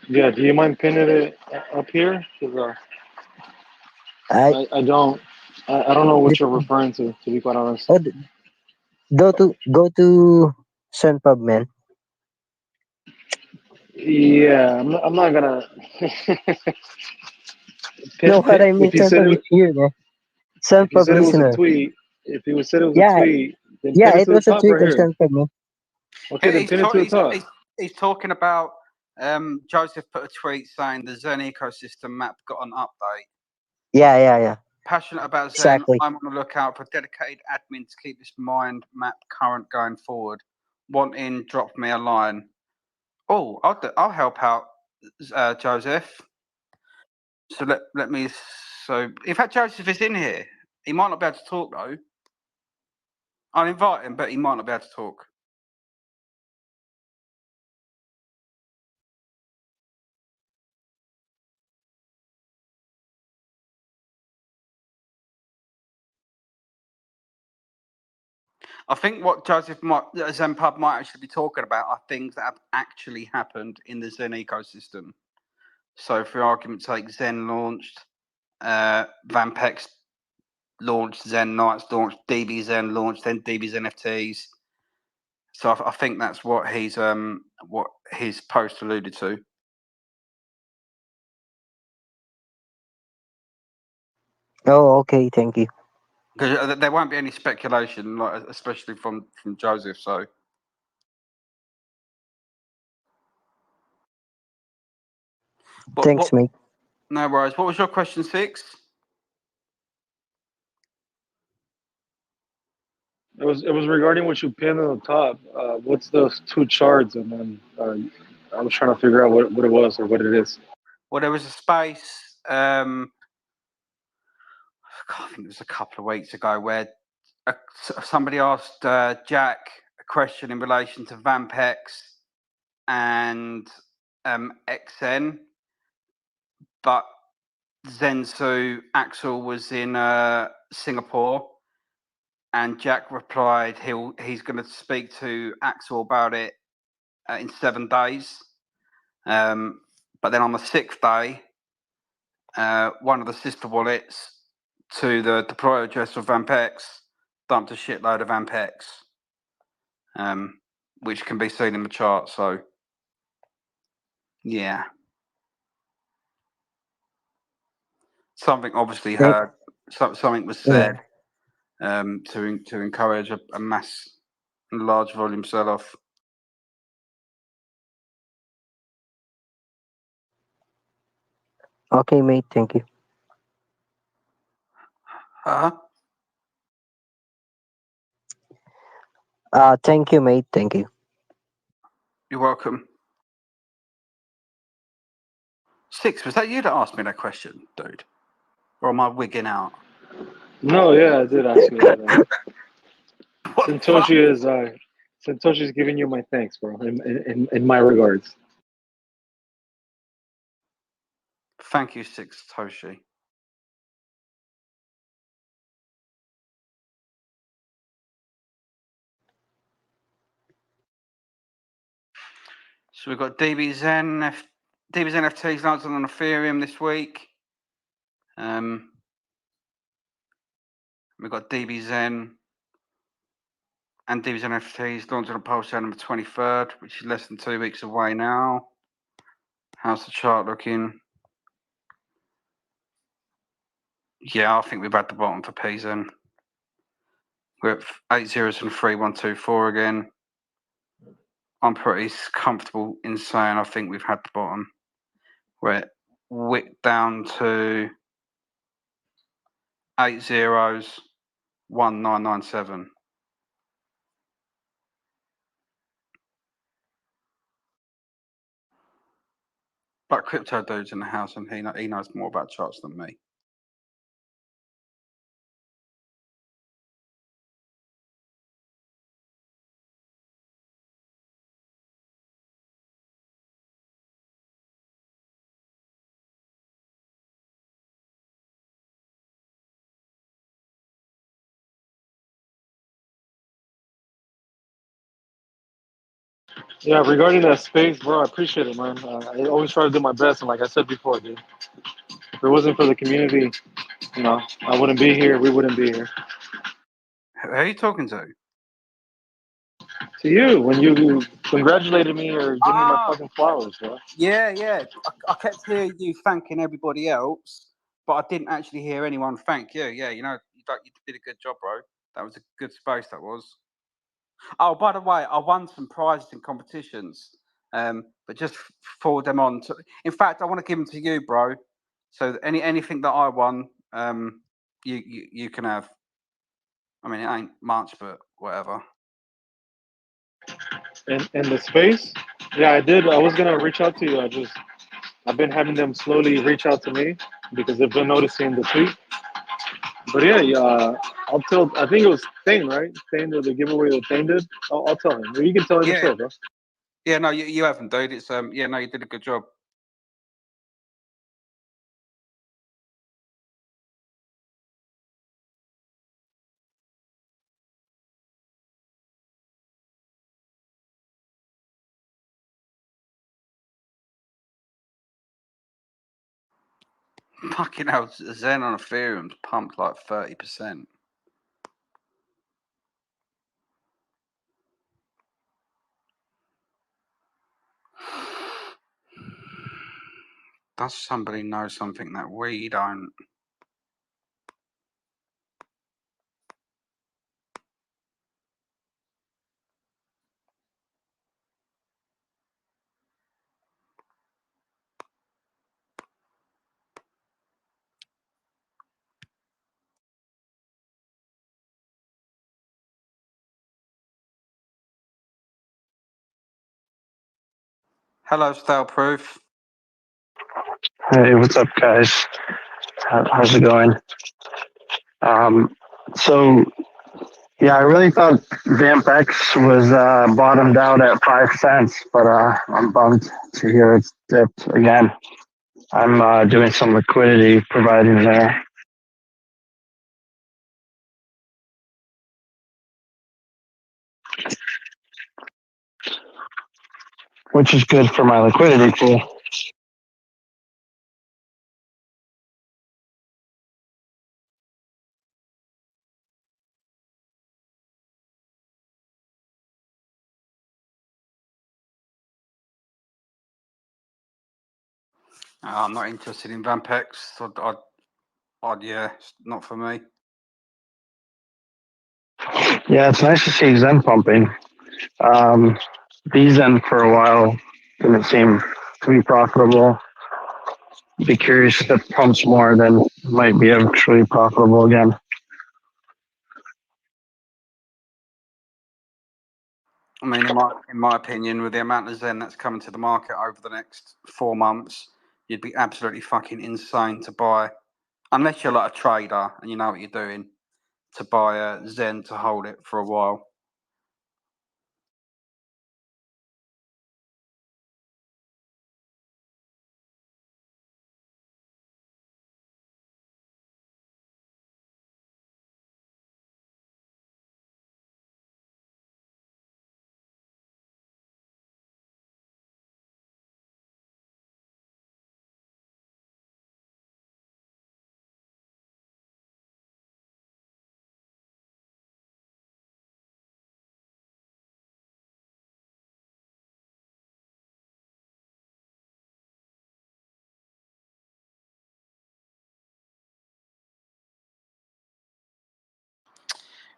Yeah, do you mind pinning it up here? 'Cause, I I don't know what this, you're referring to be quite honest. oh, go to Zenpub, man. Yeah, I'm not gonna No, what I mean, if you said Zenpub is it. here, man. Sent If you from said it was a listener. tweet, if you said it was a Yeah, tweet, then yeah, pin it it to the was a top tweet right and here. sent from me. Okay, then pin it to the top. He's talking about Joseph put a tweet saying the Zen ecosystem map got an update. Yeah. Passionate about Zen. Exactly. I'm on the lookout for dedicated admin to keep this mind map current going forward. Want in, drop me a line. Oh, I'll help out, Joseph. So let me. So in fact, Joseph is in here. He might not be able to talk though. I'll invite him, but he might not be able to talk. I think what Joseph Zen Pub might actually be talking about are things that have actually happened in the Zen ecosystem. So, for argument's sake, Zen launched, Vampex launched, Zen Knights launched, DB Zen launched, then DB's NFTs. So, I think that's what his post alluded to. Oh, okay, thank you. Because there won't be any speculation, like especially from Joseph. So. Thanks, mate. No worries. What was your question 6? It was regarding what you pinned on the top. What's those 2 charts? And then I was trying to figure out what it was or what it is. Well, there was a space. I think it was a couple of weeks ago where somebody asked Jack a question in relation to Vampex and XN, but Zensu Axel was in Singapore, and Jack replied he's going to speak to Axel about it in 7 days. But then on the 6th day, one of the sister wallets to the deploy address of Vampex dumped a shitload of Vampex, which can be seen in the chart. So, yeah. Something obviously heard, something was said to encourage a mass and large volume sell-off. Okay, mate, thank you. Thank you, mate, thank you. You're welcome. 6, was that you that asked me that question, dude? Or am I wigging out? No, yeah, I did ask you that. What the fuck? Santoshi's giving you my thanks, bro, in my regards. Thank you, 6 Toshi. So we've got DB's NFTs launching on Ethereum this week. We've got DBZen and DBZ NFTs launching on Pulsar on the 23rd, which is less than 2 weeks away now. How's the chart looking? Yeah, I think we've had the bottom for PZen. We're at 8 zeros and 3124 again. I'm pretty comfortable in saying I think we've had the bottom. We're wicked down to 8 zeros, 1997. But Crypto Dude's in the house and he knows more about charts than me. Yeah, regarding that space, bro, I appreciate it, man. I always try to do my best, and like I said before, dude, if it wasn't for the community, I wouldn't be here. We wouldn't be here. Who are you talking to? To you, when you congratulated me or gave me my fucking flowers, bro. Yeah. I kept hearing you thanking everybody else, but I didn't actually hear anyone thank you. Yeah, you did a good job, bro. That was a good space. That was. Oh, by the way, I won some prizes in competitions. But just forward them on. In fact, I want to give them to you, bro. So anything that I won, you can have. I mean, it ain't much, but whatever. In the space, yeah, I did. I was gonna reach out to you. I've been having them slowly reach out to me because they've been noticing the tweet. But yeah, I'll tell. I think it was Thane, right? Thane did the giveaway that Thane did. I'll tell him. You can tell him Yeah, yourself, bro. yeah. No, you haven't, dude. It's yeah. No, you did a good job. Fucking hell, Zen on Ethereum's pumped like 30%. Does somebody know something that we don't? Hello, Stale Proof. Hey, what's up, guys? How's it going? So yeah, I really thought VampX was bottomed out at 5 cents, but I'm bummed to hear it's dipped again. I'm doing some liquidity providing there. Which is good for my liquidity pool. I'm not interested in VampX. Yeah, it's not for me. Yeah, it's nice to see Zen pumping. Zen for a while didn't seem to be profitable. Be curious if it pumps more, then might be actually profitable again. I mean, in my opinion, with the amount of Zen that's coming to the market over the next 4 months, you'd be absolutely fucking insane to buy, unless you're like a trader and you know what you're doing, to buy a Zen to hold it for a while.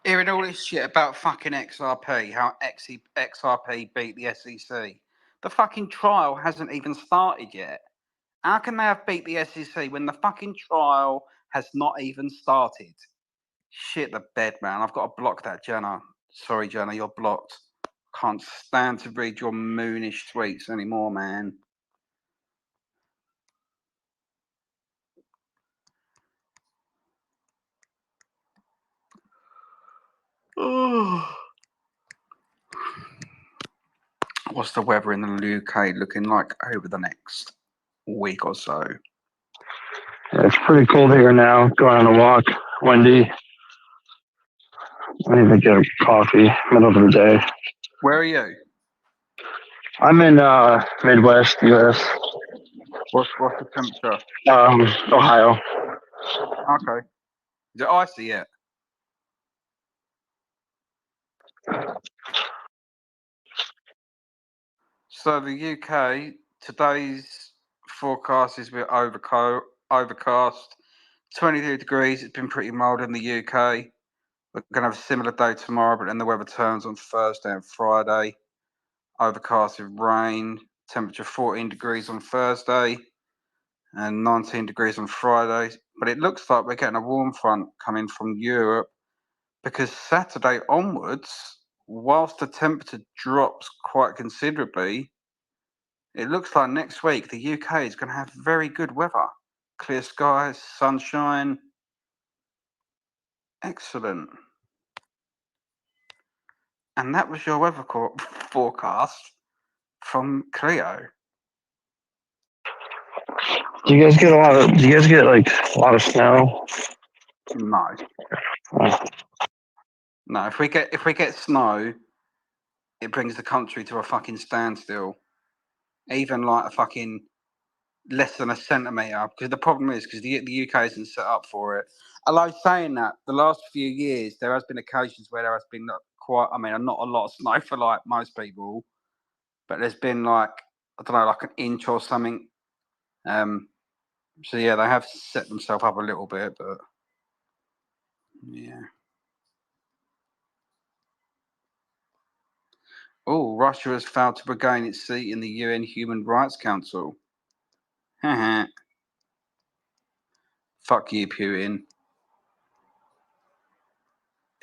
Hearing all this shit about fucking XRP, how XRP beat the SEC. The fucking trial hasn't even started yet. How can they have beat the SEC when the fucking trial has not even started? Shit the bed, man. I've got to block that, Jenna. Sorry, Jenna, you're blocked. Can't stand to read your moonish tweets anymore, man. What's the weather in the UK looking like over the next week or so? It's pretty cold here now. Going on a walk. Windy. I need to get a coffee middle of the day. Where are you? I'm in Midwest US. What's the temperature? Ohio. Okay. Is it icy yet? So the UK, today's forecast is a bit overcast. 23 degrees. It's been pretty mild in the UK. We're going to have a similar day tomorrow, but then the weather turns on Thursday and Friday. Overcast with rain. Temperature 14 degrees on Thursday and 19 degrees on Friday. But it looks like we're getting a warm front coming from Europe, because Saturday onwards, whilst the temperature drops quite considerably, it looks like next week the UK is going to have very good weather. Clear skies, sunshine. Excellent. And that was your weather forecast from Cleo. Do you guys get like a lot of snow? No. Oh, No, if we get snow, it brings the country to a fucking standstill. Even like a fucking less than a centimetre. Because the problem is, because the UK isn't set up for it. Although saying that, the last few years there has been occasions where there has been not a lot of snow for like most people, but there's been like, I don't know, like an inch or something. So yeah, they have set themselves up a little bit, but yeah. Oh, Russia has failed to regain its seat in the UN Human Rights Council. Fuck you, Putin.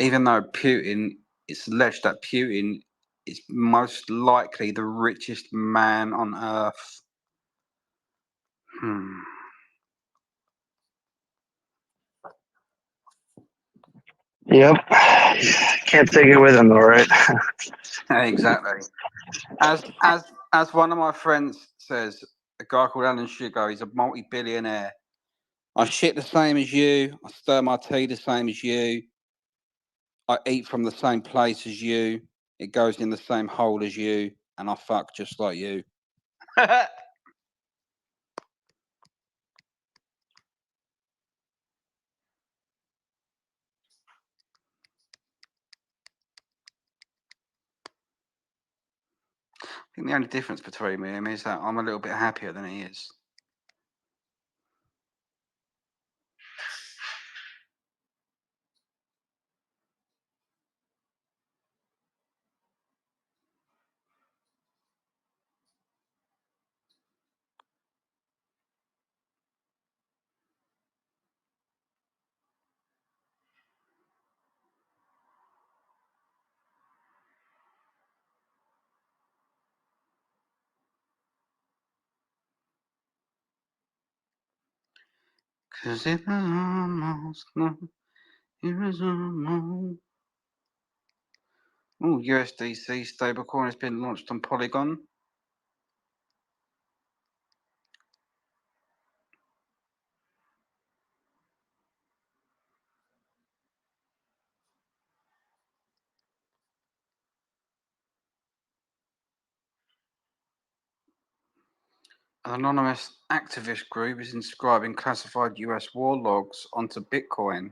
Even though Putin, it's alleged that Putin is most likely the richest man on earth. yep. Can't take it with him though, right? Exactly. As one of my friends says, a guy called Alan Sugar, he's a multi-billionaire. I shit the same as you. I stir my tea the same as you. I eat from the same place as you. It goes in the same hole as you, and I fuck just like you. I think the only difference between me and him is that I'm a little bit happier than he is. Cause it was almost no, it was almost. Oh, USDC stablecoin has been launched on Polygon. An anonymous activist group is inscribing classified US war logs onto Bitcoin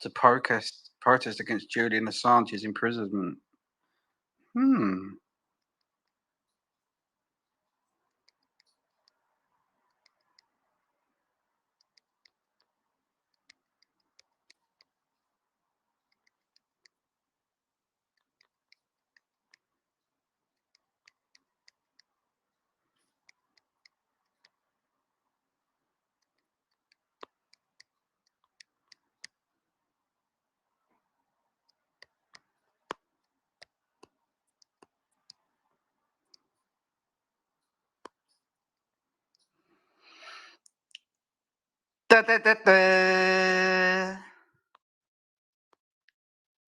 to protest against Julian Assange's imprisonment. Da, da, da, da.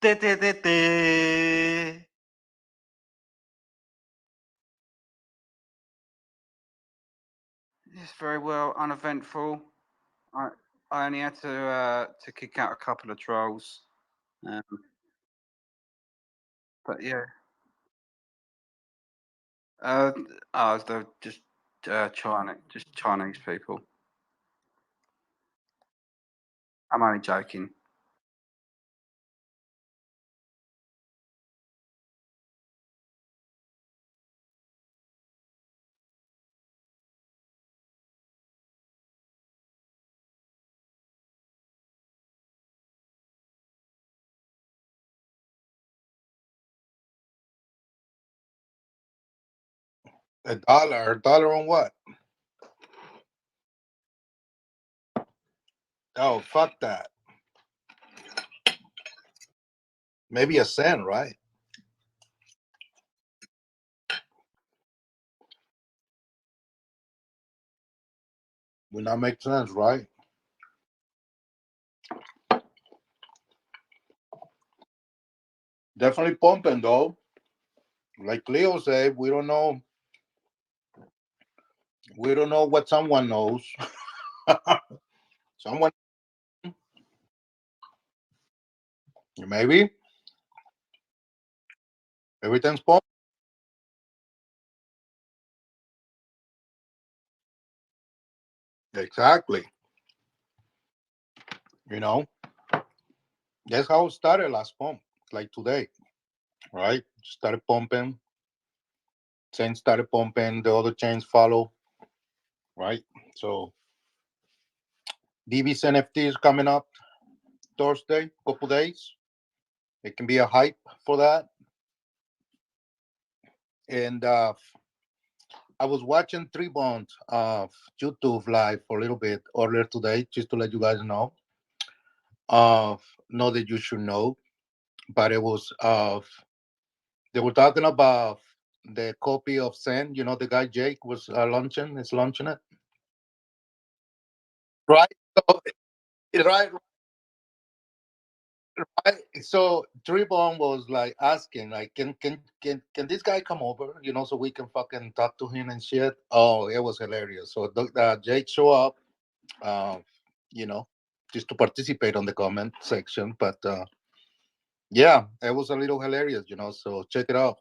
Da, da, da, da. It's very well uneventful. I only had to kick out a couple of trolls, but yeah. They're just Chinese people. I'm only joking. A dollar on what? Oh, fuck that. Maybe a cent, right? Would not make sense, right? Definitely pumping though. Like Leo said, we don't know what someone knows. Someone maybe everything's pumping. Exactly. You know, that's how it started last pump, like today, right? Started pumping, chain started pumping, the other chains follow, right? So DB's NFT is coming up Thursday, couple days. It can be a hype for that. And I was watching Three Bones of YouTube live for a little bit earlier today, just to let you guys know. Know that you should know, but it was they were talking about the copy of Zen. You know, the guy Jake was launching it, right? So, right, right. So Tribon was like asking, like, can this guy come over? You know, so we can fucking talk to him and shit. Oh, it was hilarious. So Jake show up, uh, you know, just to participate on the comment section. But yeah, it was a little hilarious, you know. So check it out.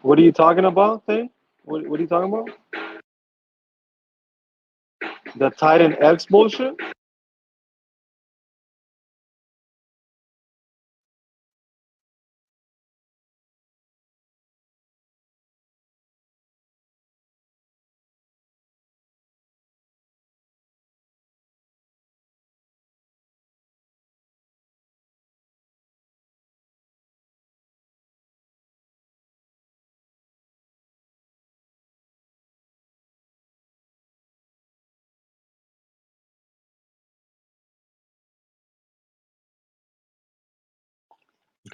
What are you talking about, thing? What are you talking about? The Titan X bullshit?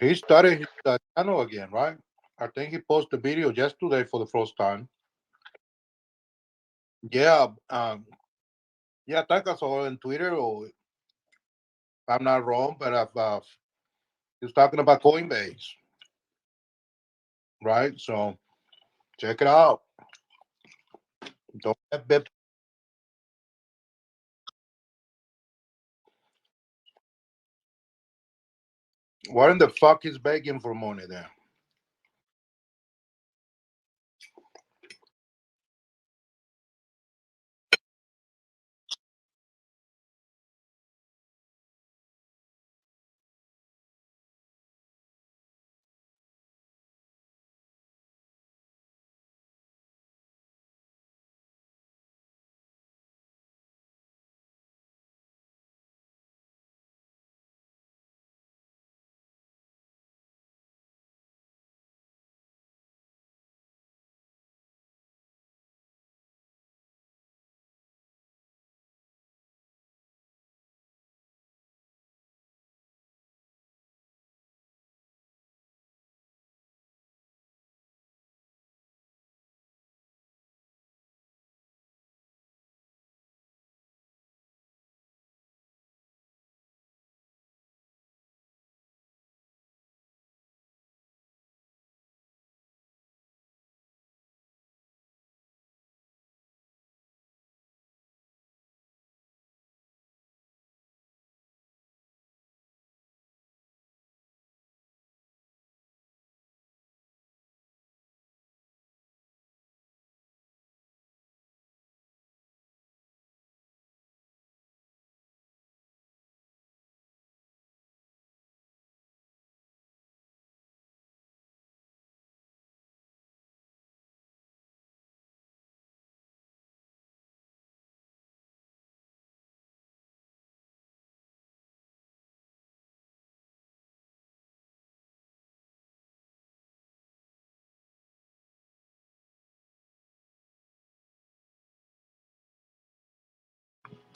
He started his channel again, right? I think he posted a video yesterday for the first time. Yeah, yeah, I think I saw it on Twitter, or if I'm not wrong, but he was talking about Coinbase, right? So check it out. Don't let what in the fuck is begging for money there?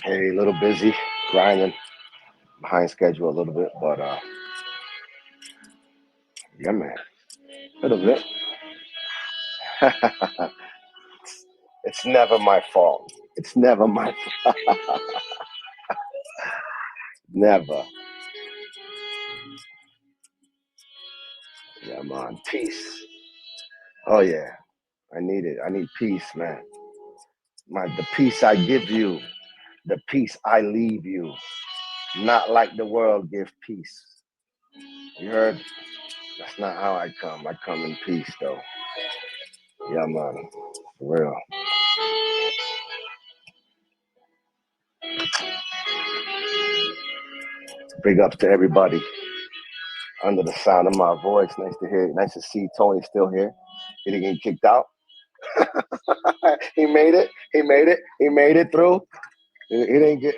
Hey, a little busy, grinding, behind schedule a little bit, but yeah, man, a little bit. It's never my fault. It's never my fault. Never. Yeah, man. Peace. Oh yeah, I need it. I need peace, man. The peace I give you, the peace I leave you. Not like the world give peace. You heard? That's not how I come. I come in peace, though. Yeah, man. For real. Big ups to everybody under the sound of my voice. Nice to hear. Nice to see Tony still here. He didn't get kicked out. He made it. He made it. He made it through. He didn't get.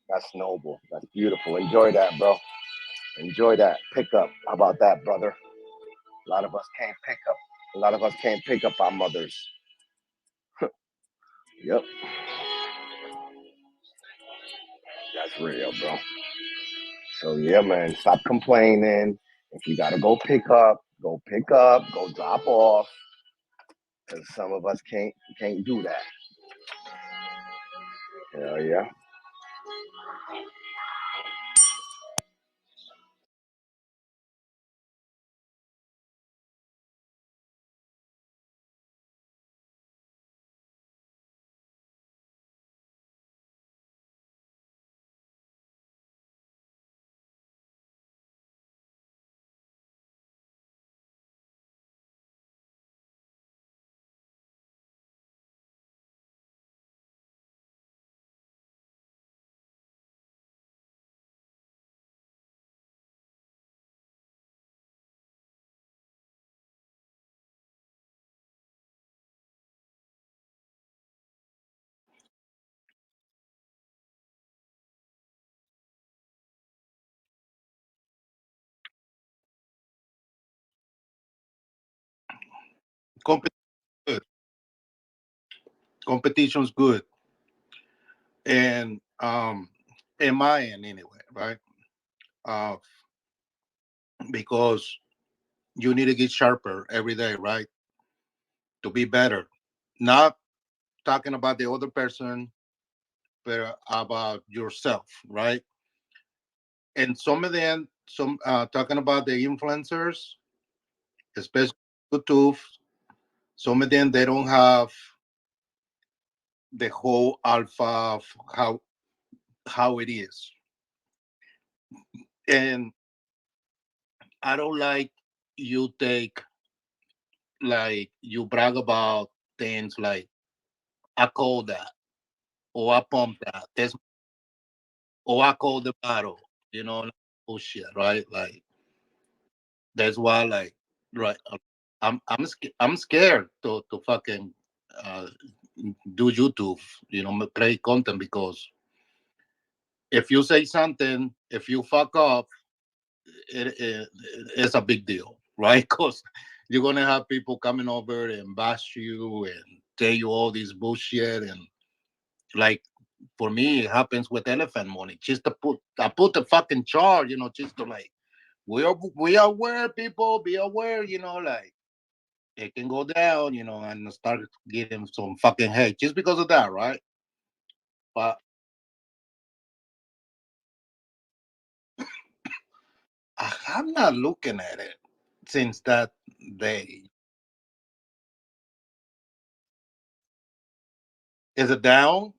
That's noble. That's beautiful. Enjoy that, bro. Enjoy that. Pick up. How about that, brother? A lot of us can't pick up. A lot of us can't pick up our mothers. Yep. That's real, bro. So yeah, man. Stop complaining. If you gotta go pick up, go pick up. Go drop off. Because some of us can't do that. Hell yeah. Good. Competition's good, and in my end anyway, right? Uh, because you need to get sharper every day, right? To be better. Not talking about the other person, but about yourself, right? And some of them, some talking about the influencers, especially YouTube. Some of them they don't have the whole alpha of how it is, and I don't like you take like you brag about things like I call that or I pump that. That's or I call the battle. Like, bullshit, right? Like that's why, like, right. I'm scared to fucking uh, do YouTube. Create content because if you say something, if you fuck up, it's a big deal, right? Because you're gonna have people coming over and bash you and tell you all this bullshit and like for me it happens with elephant money. Just to put the fucking chart, just to like we are aware, people be aware, like it can go down, and start getting some fucking hate just because of that, right? But I'm not looking at it since that day. Is it down?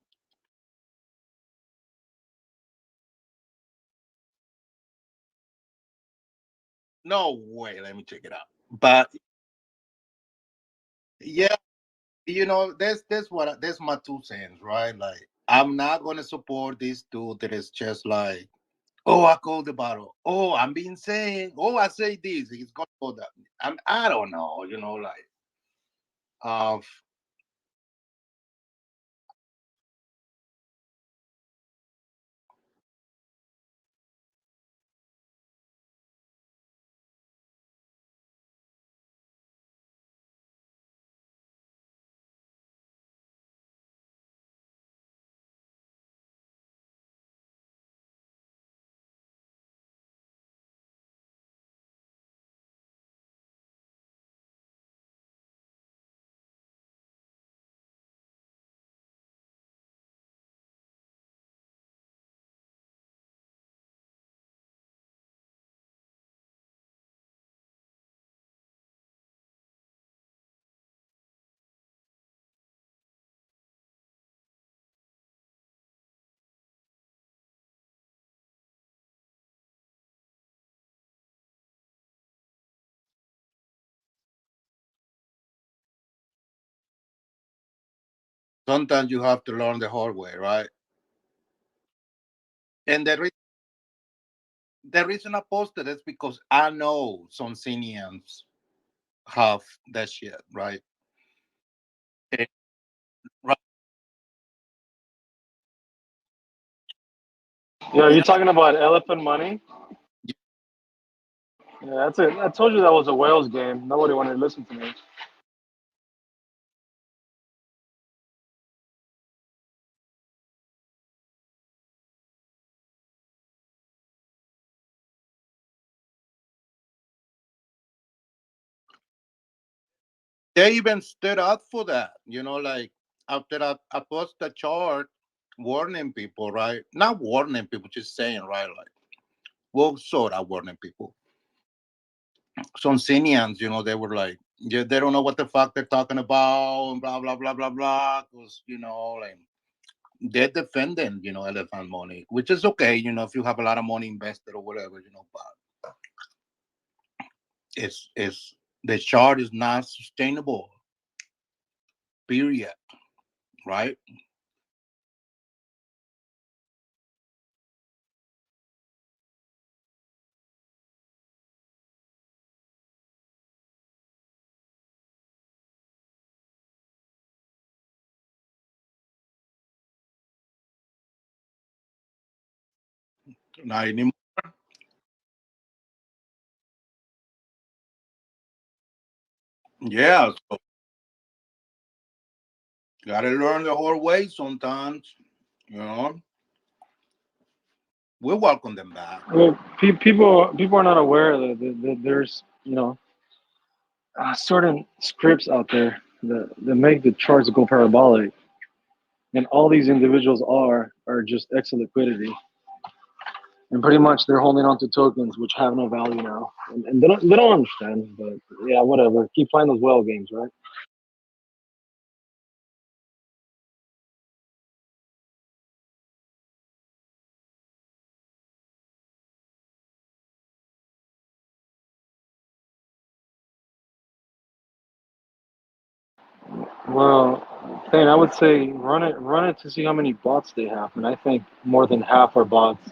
No way. Let me check it out. But yeah, that's my 2 cents, right? Like I'm not gonna support this dude that is just like, oh, I called the bottle. Oh, I'm being saying. Oh, I say this. It's gonna go that. I don't know. Like of sometimes you have to learn the hard way, right? And the reason I posted is because I know some Senians have that shit, right? Eh, right. Yeah, you're Yeah. talking about elephant money. Yeah, that's it. I told you that was a whales game. Nobody wanted to listen to me. They even stood up for that, like after I post a chart warning people, right? Not warning people, just saying, right? Like, well, sort of warning people. Some Senians, they were like, yeah, they don't know what the fuck they're talking about, and blah blah blah blah blah. Because like they're defending, elephant money, which is okay, if you have a lot of money invested or whatever, but it's the chart is not sustainable. Period. Right? Not anymore. Yeah, so gotta learn the hard way sometimes. You know, we welcome them back. Well, people are not aware that there's certain scripts out there that make the charts go parabolic, and all these individuals are just extra liquidity, and pretty much they're holding on to tokens which have no value now, and they don't understand. But yeah, whatever. Keep playing those whale games, right? Well, Thane, I would say run it to see how many bots they have, and I think more than half are bots.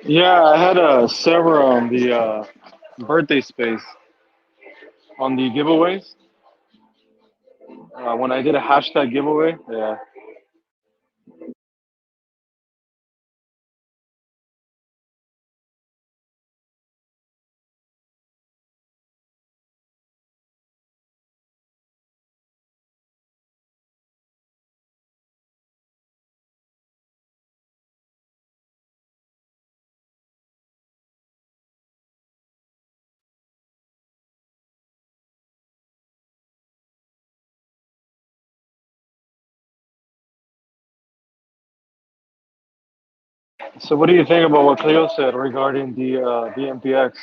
Yeah, I had a Sarah on the birthday space on the giveaways. When I did a hashtag giveaway, yeah. So what do you think about what Cleo said regarding the MPX?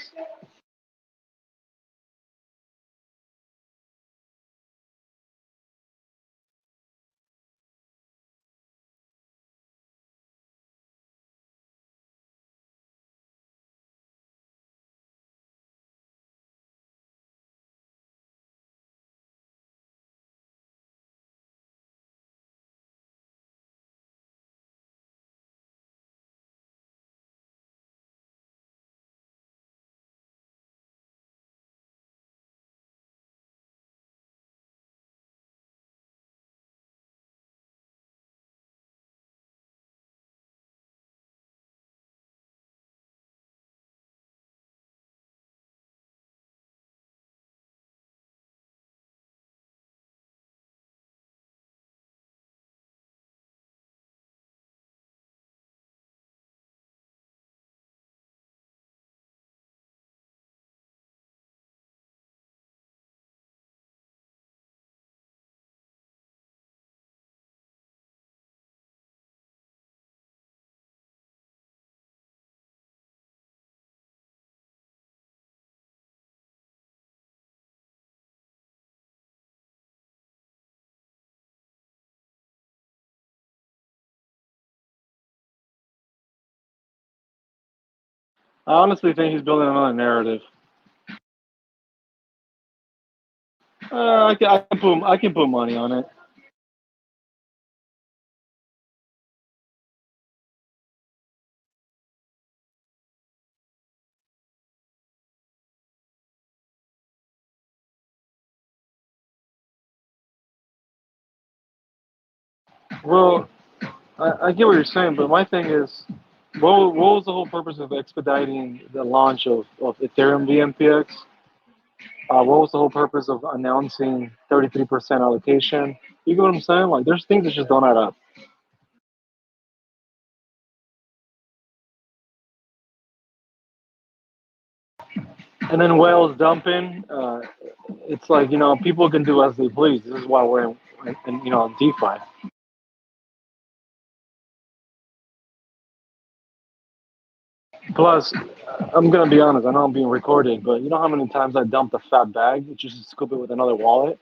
I honestly think he's building another narrative. I can put money on it. Well, I get what you're saying, but my thing is, what was the whole purpose of expediting the launch of Ethereum VMPX? What was the whole purpose of announcing 33% allocation? You get what I'm saying? Like, there's things that just don't add up. And then whales dumping. It's like, people can do as they please. This is why we're in DeFi. Plus, I'm gonna be honest. I know I'm being recorded, but you know how many times I dumped a fat bag just to scoop it with another wallet?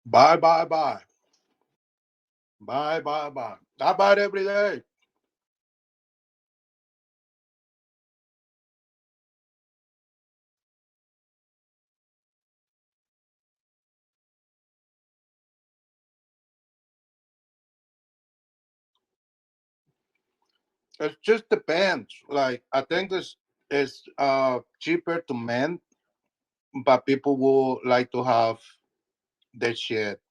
Buy, buy, buy. Buy, buy, buy. I buy it every day. It just depends. Like I think it's cheaper to mend, but people will like to have their shit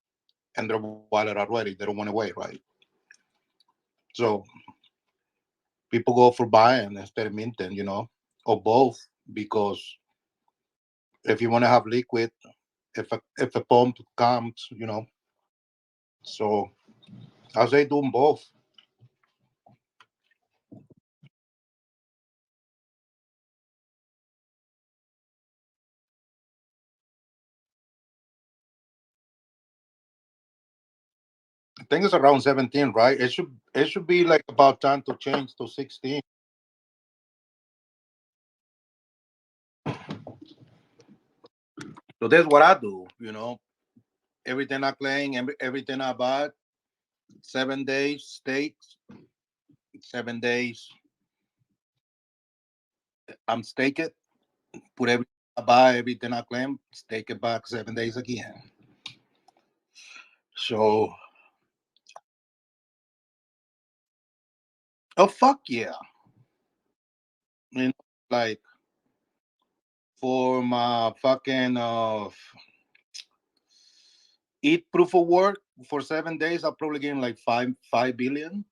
and their wallet already. They don't want to wait, right? So people go for buying instead of minting, or both. Because if you want to have liquid, if a pump comes, so I say doing both. I think it's around 17, right? It should be like about time to change to 16. So that's what I do. Everything I claim, everything I buy, 7 days stakes, 7 days I'm stake it, put everything I buy, everything I claim, stake it back 7 days again. So, oh fuck yeah, you know, like for my fucking eat proof of work for 7 days, I'm probably getting like five billion.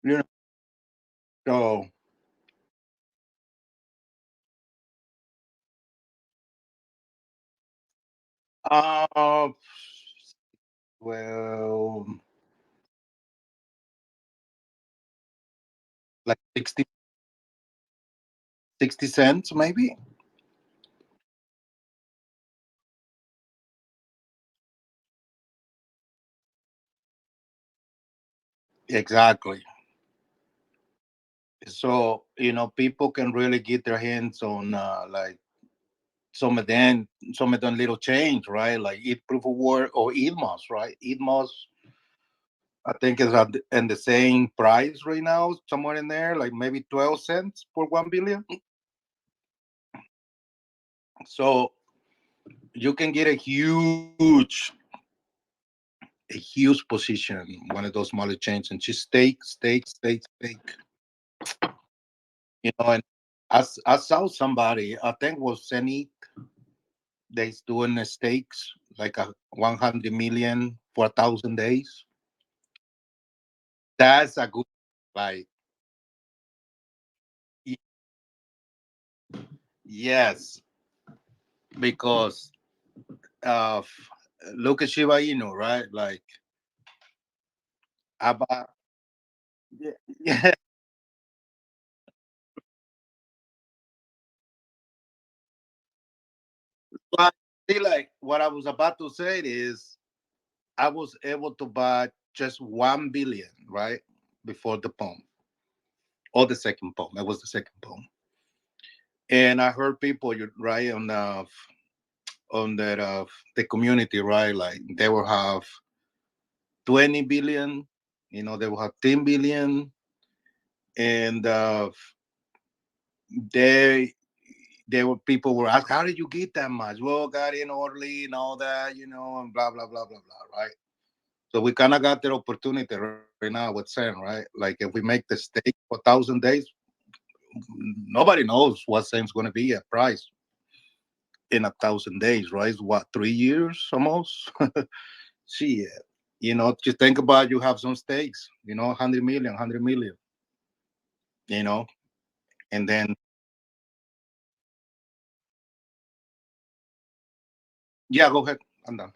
You know, so uh, well, like 60 cents maybe. Exactly. So people can really get their hands on like some of them little change, right? Like eat proof of work or eat moss, right? Eat moss, I think is in the same price right now, somewhere in there, like maybe 12 cents for 1 billion. So you can get a huge position, one of those smaller chains, and just stake. And I saw somebody, I think was Zenith, they's doing the stakes like a 100 million for 1,000 days. That's a good, like, y- yes, because of look at Shiba Inu, right? Like, about, yeah, yeah. But see, like, what I was about to say is, I was able to buy just 1 billion, right, before the pump or the second pump. It was the second pump, and I heard people, right, on that the community, right, like they will have 20 billion, they will have 10 billion, and they there were people were asked, how did you get that much? Well, got in early and all that, and blah blah blah blah blah, right? So we kind of got that opportunity right now with Sen, right? Like if we make the stake for 1,000 days, nobody knows what Sen's going to be at price in 1,000 days, right? It's what, 3 years almost? Shit. Just think about, you have some stakes, 100 million, 100 million, you know, and then, yeah, go ahead. I'm done.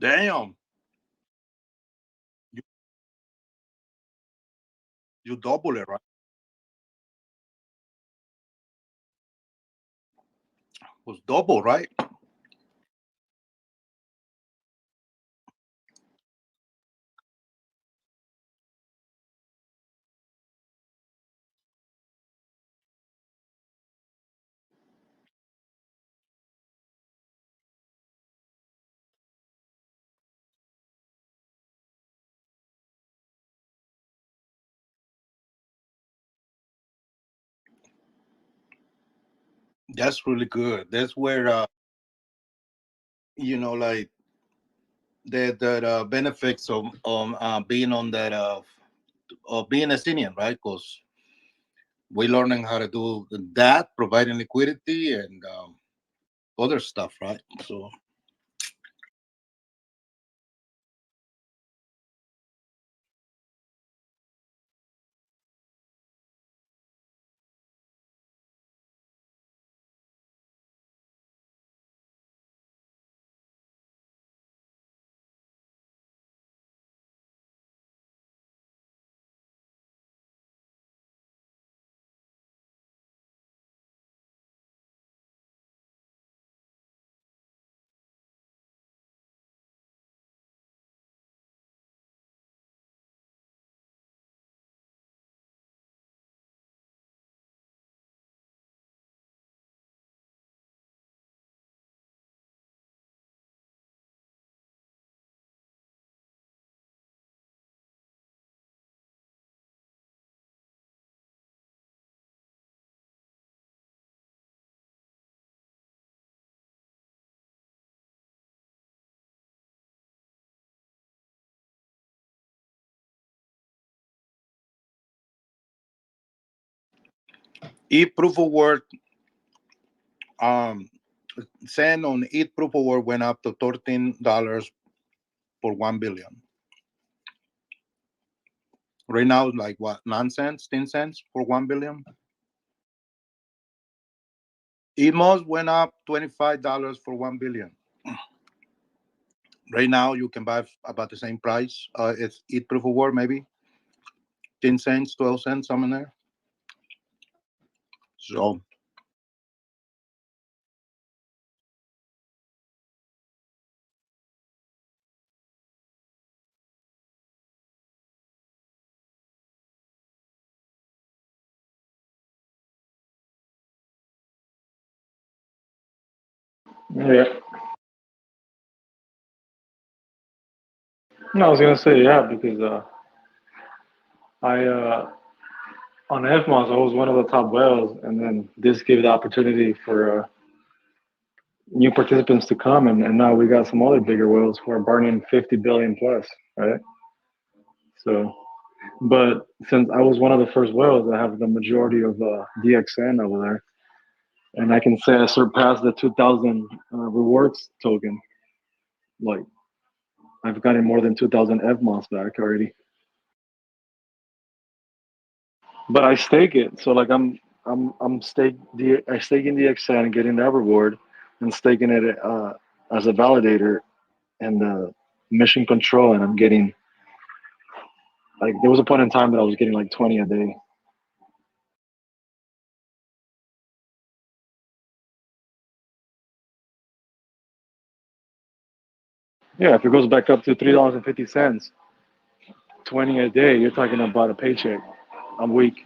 Damn. You, you double it, right? Was double, right? That's really good. That's where like the benefits of being on that of being a senior, right? Because we're learning how to do that, providing liquidity and other stuff, right? So e proof of work, um, send on e proof of work went up to $13 for 1 billion. Right now, it's like what, 9 cents, 10 cents for 1 billion. Emos went up $25 for 1 billion. Right now, you can buy about the same price. It's eat proof of work, maybe 10 cents, 12 cents, something there. So Yeah. No, I was gonna say yeah because I on FMOS I was one of the top whales, and then this gave the opportunity for new participants to come, and now we got some other bigger whales who are burning 50 billion plus, right? So, but since I was one of the first whales, I have the majority of DXN over there, and I can say I surpassed the 2,000 rewards token. Like I've gotten more than 2,000 FMOS back already. But I stake it, so like I stake in DXN and getting that reward, and staking it as a validator and mission control, and I'm getting like there was a point in time that I was getting like 20 a day. Yeah, if it goes back up to $3.50, 20 a day, you're talking about a paycheck a week.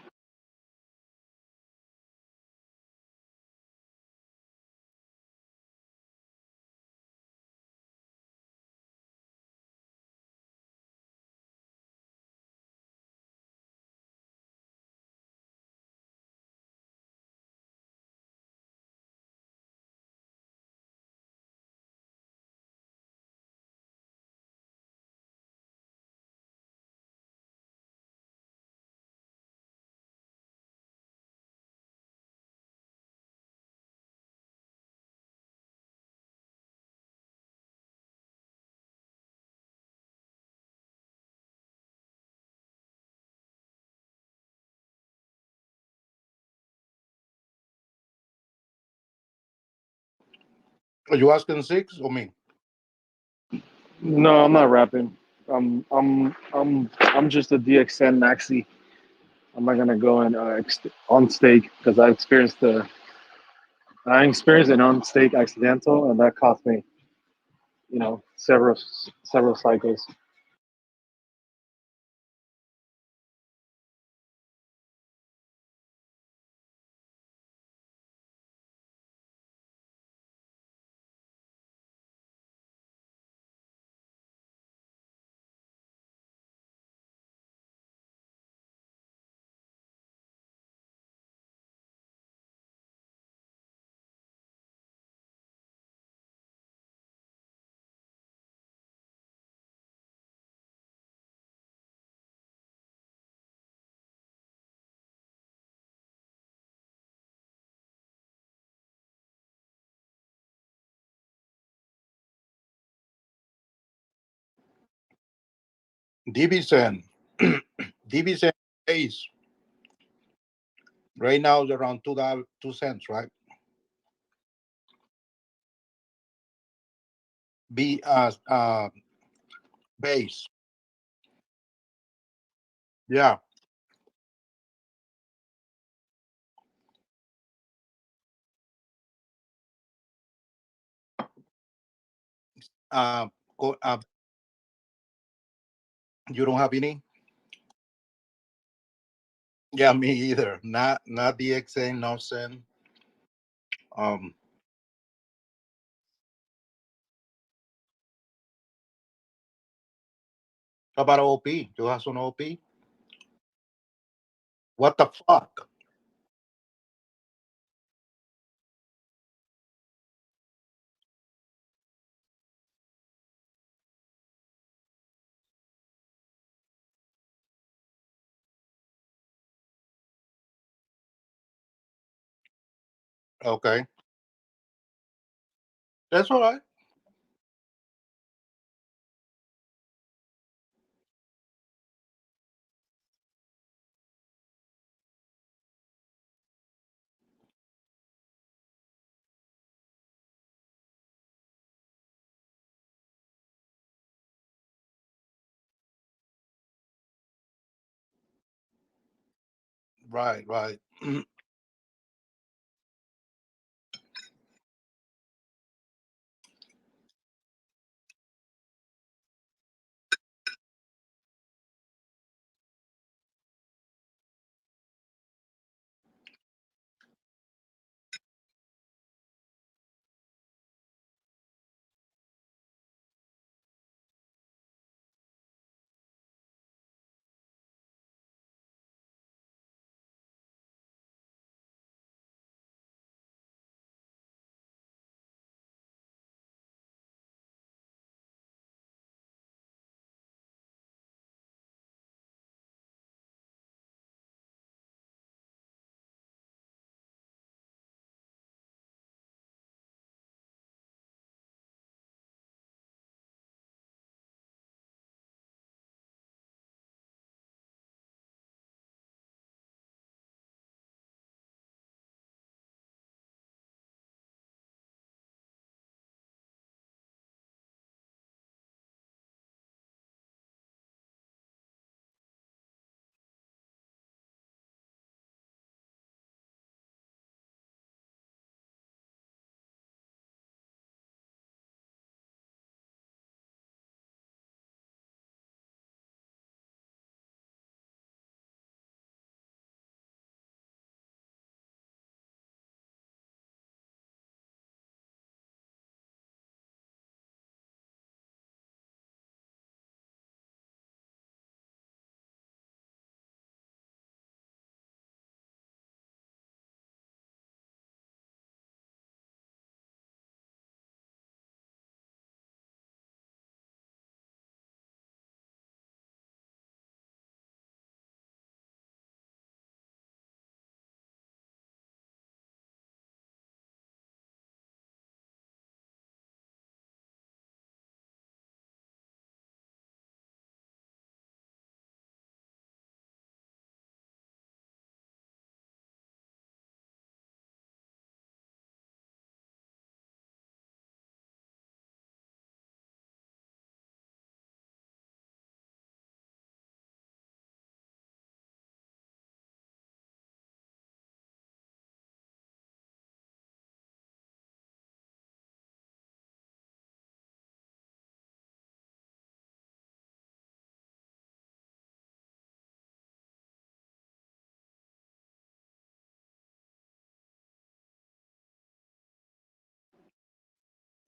are you asking six or me? No, I'm not rapping. I'm just a DXN maxi. I'm not gonna go and on stake because I experienced an on stake accidental and that cost me, several cycles. Division. Division base right now is around $2, 2 cents, right? B base. Yeah. Uh, you don't have any? Yeah, me either. Not DXA, no sin. Um, how about OP? You have some OP? What the fuck? Okay, that's all right. Right, right.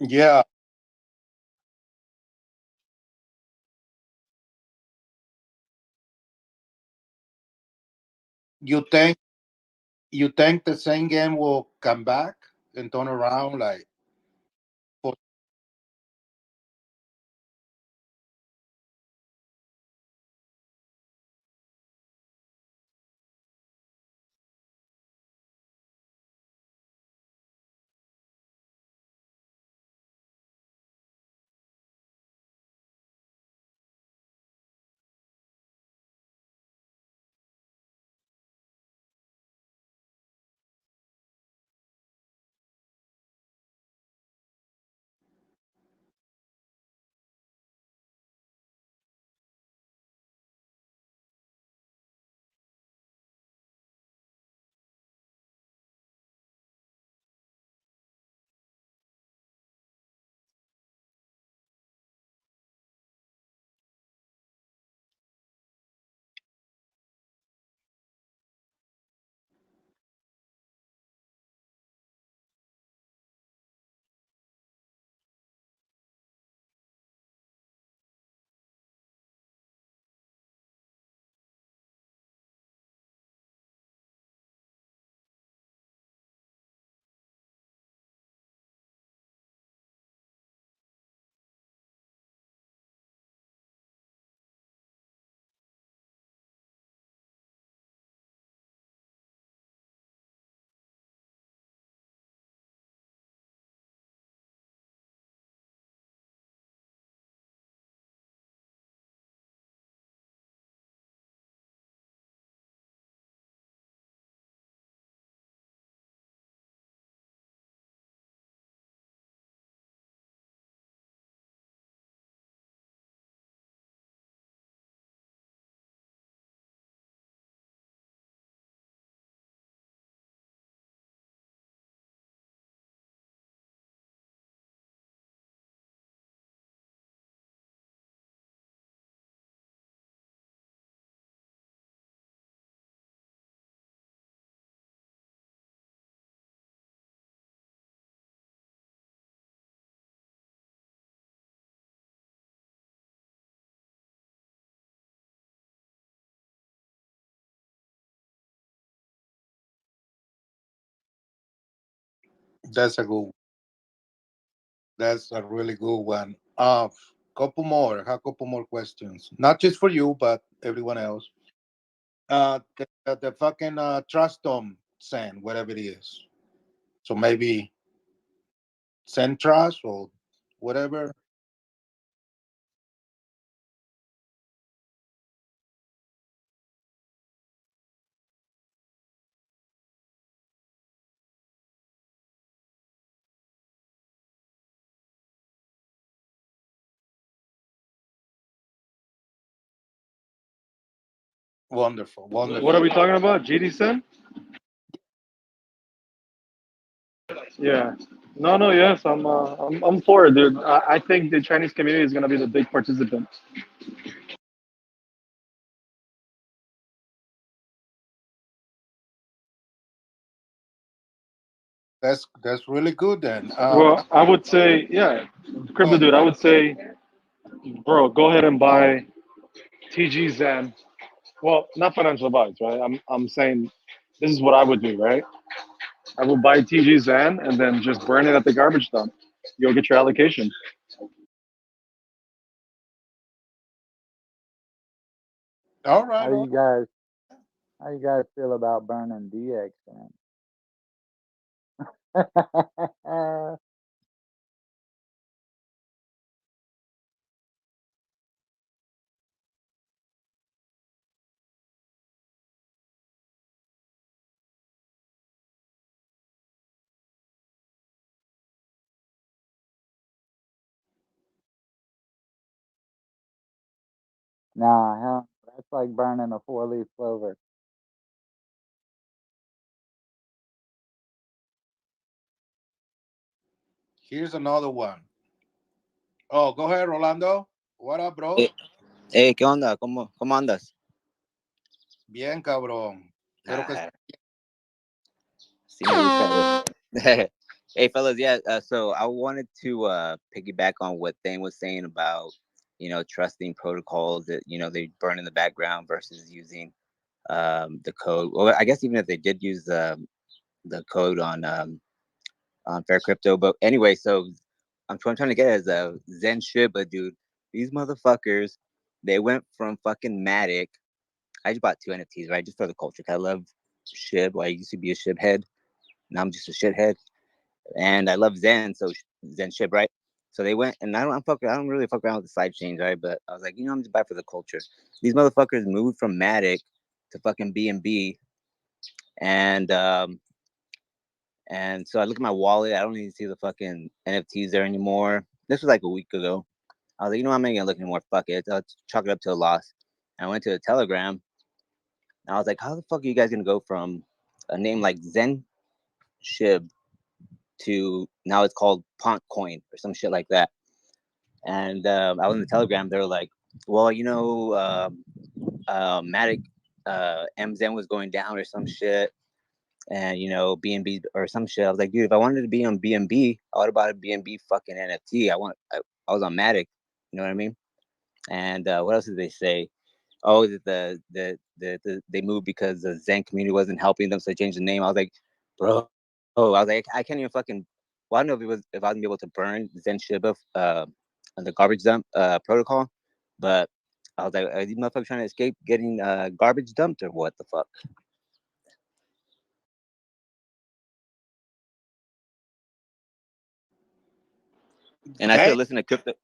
Yeah. You think the same game will come back and turn around like for that's a good that's a really good one. Couple more, a couple more questions. Not just for you, but everyone else. The fucking trust them send whatever it is. So maybe send trust or whatever. Wonderful, wonderful. What are we talking about? GD Sen? Yeah. No, no, yes, I'm for it, dude. I think the Chinese community is gonna be the big participant. That's really good then. Well, I would say, yeah, crypto, dude. I would say, bro, go ahead and buy TG Zen. Well, not financial advice, right? I'm saying this is what I would do, right? I would buy TG Zen and then just burn it at the garbage dump. You'll get your allocation. All How right. you guys how you guys feel about burning DX then? Nah, hell, that's like burning a 4-leaf clover. Here's another one. Oh, go ahead, Rolando. What up, bro? ¿Qué onda? ¿Cómo andas? Bien, cabrón. Quiero que Ah, sí me gusta, güey. Hey, fellas, yeah. So I wanted to piggyback on what Thane was saying about, trusting protocols that they burn in the background versus using the code. Well, I guess even if they did use the code on Fair Crypto, but anyway, so I'm trying to get as a Zen Shiba, dude. These motherfuckers, they went from fucking Matic. I just bought two NFTs, right, just for the culture. 'Cause I love Shib. I used to be a Shib head. Now I'm just a shithead, and I love Zen, so Zen Shib, right? So they went, and I don't really fuck around with the side chains, right? But I was like, I'm just buy for the culture. These motherfuckers moved from Matic to fucking BNB, and and so I look at my wallet. I don't even see the fucking NFTs there anymore. This was like a week ago. I was like, I'm not gonna look anymore. Fuck it. I'll chalk it up to a loss. And I went to the Telegram. And I was like, how the fuck are you guys gonna go from a name like Zen Shib to now it's called Pont Coin or some shit like that? And I was in the Telegram. They were like, well, Matic MZen was going down or some shit, and BNB or some shit. I was like, dude, if I wanted to be on BNB, I would have bought a BNB fucking NFT. I was on Matic. You know what I mean? And what else did they say? Oh, they moved because the Zen community wasn't helping them, so they changed the name. I was like, bro, I was like, I can't even fucking. Well, I don't know if I was gonna be able to burn Zen Shiba on the garbage dump protocol, but I was like, are these motherfuckers trying to escape getting garbage dumped or what the fuck? And I should Hey, have listened to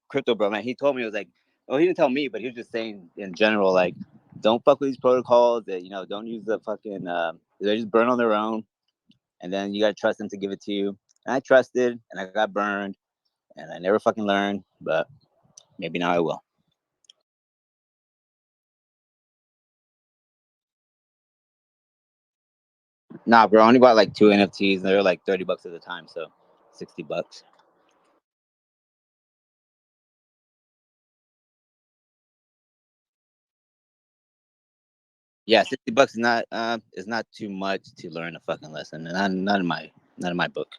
crypto bro, man. He told me, it was like, well, he didn't tell me, but he was just saying in general, like, don't fuck with these protocols. That don't use the fucking. They just burn on their own, and then you gotta trust them to give it to you. And I trusted, and I got burned, and I never fucking learned. But maybe now I will. Nah, bro, I only bought like two NFTs, and they were like $30 at the time, so $60. Yeah, $60 is not too much to learn a fucking lesson, and not in my book.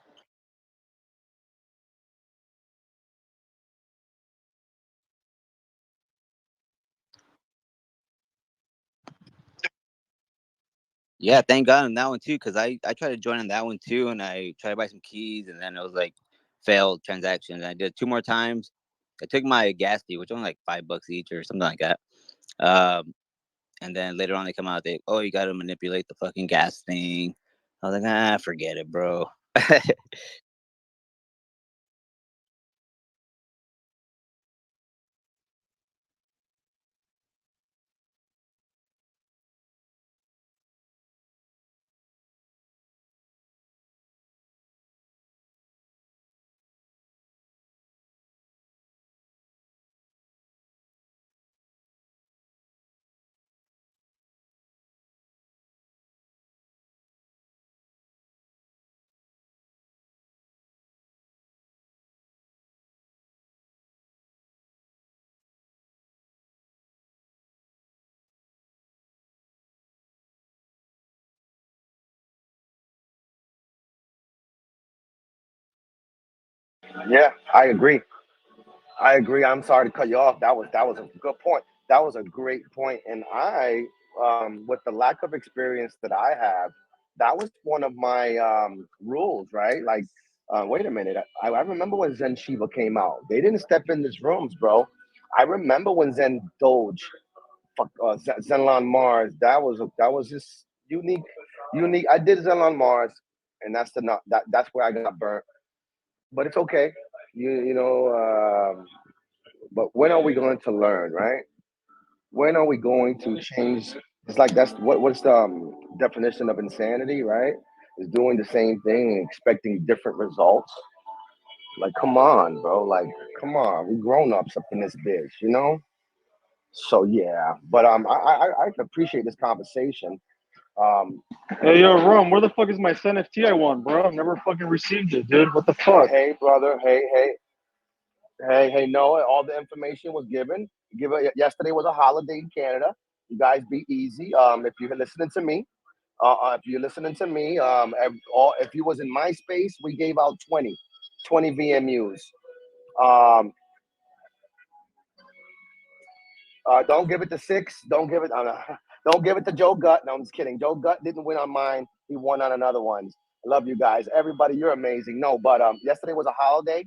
Yeah, thank God on that one too, because I tried to join on that one too, and I tried to buy some keys, and then it was like failed transaction. I did it two more times. I took my gas fee, which was only like $5 each or something like that. Um, and then later on they come out, you got to manipulate the fucking gas thing. I was like, forget it, bro. Yeah, I agree. I agree. I'm sorry to cut you off. That was a good point. That was a great point. And with the lack of experience that I have, that was one of my rules, right? Like, wait a minute. I remember when Zen Shiva came out. They didn't step in these rooms, bro. I remember when Zen Doge, Zenlon Mars. That was just unique. Unique. I did Zenlon Mars, and that's the not that's where I got burnt. But it's okay. You know. But when are we going to learn, right? When are we going to change? It's like that's what's the definition of insanity, right? Is doing the same thing and expecting different results. Like, come on, bro. Like, come on. We grown ups up in this bitch, you know. So yeah, but I appreciate this conversation. Um, Hey, yo, Rum, where the fuck is my NFT I won, bro? I've never fucking received it, dude. What the fuck? hey, brother. Hey, Noah. All the information was given. Yesterday was a holiday in Canada. You guys be easy. If you're listening to me, If you're listening to me, if you was in MySpace, we gave out 20 VMUs. Um, don't give it to Six. Don't give it. Don't give it to Joe Gut. No, I'm just kidding. Joe Gut didn't win on mine. He won on another one. I love you guys. Everybody, you're amazing. No, but yesterday was a holiday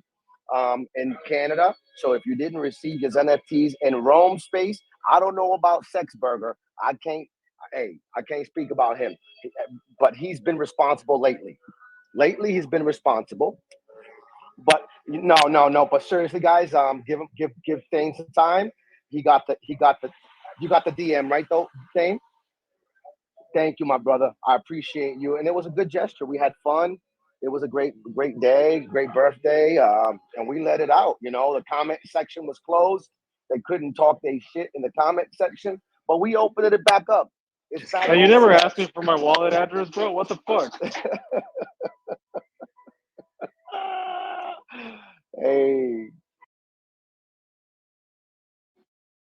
in Canada. So if you didn't receive your NFTs in Rome space, I don't know about Sexburger. I can't. Hey, I can't speak about him, but he's been responsible lately. Lately, he's been responsible. But no, no, no. But seriously, guys, give things some time. You got the DM right though, Thane. Thank you, my brother. I appreciate you, and it was a good gesture. We had fun. It was a great day, great birthday, and we let it out. You know, the comment section was closed. They couldn't talk their shit in the comment section, but we opened it back up. It's back Hey, you home never asked stretch. me for my wallet address, bro. What the fuck? Hey,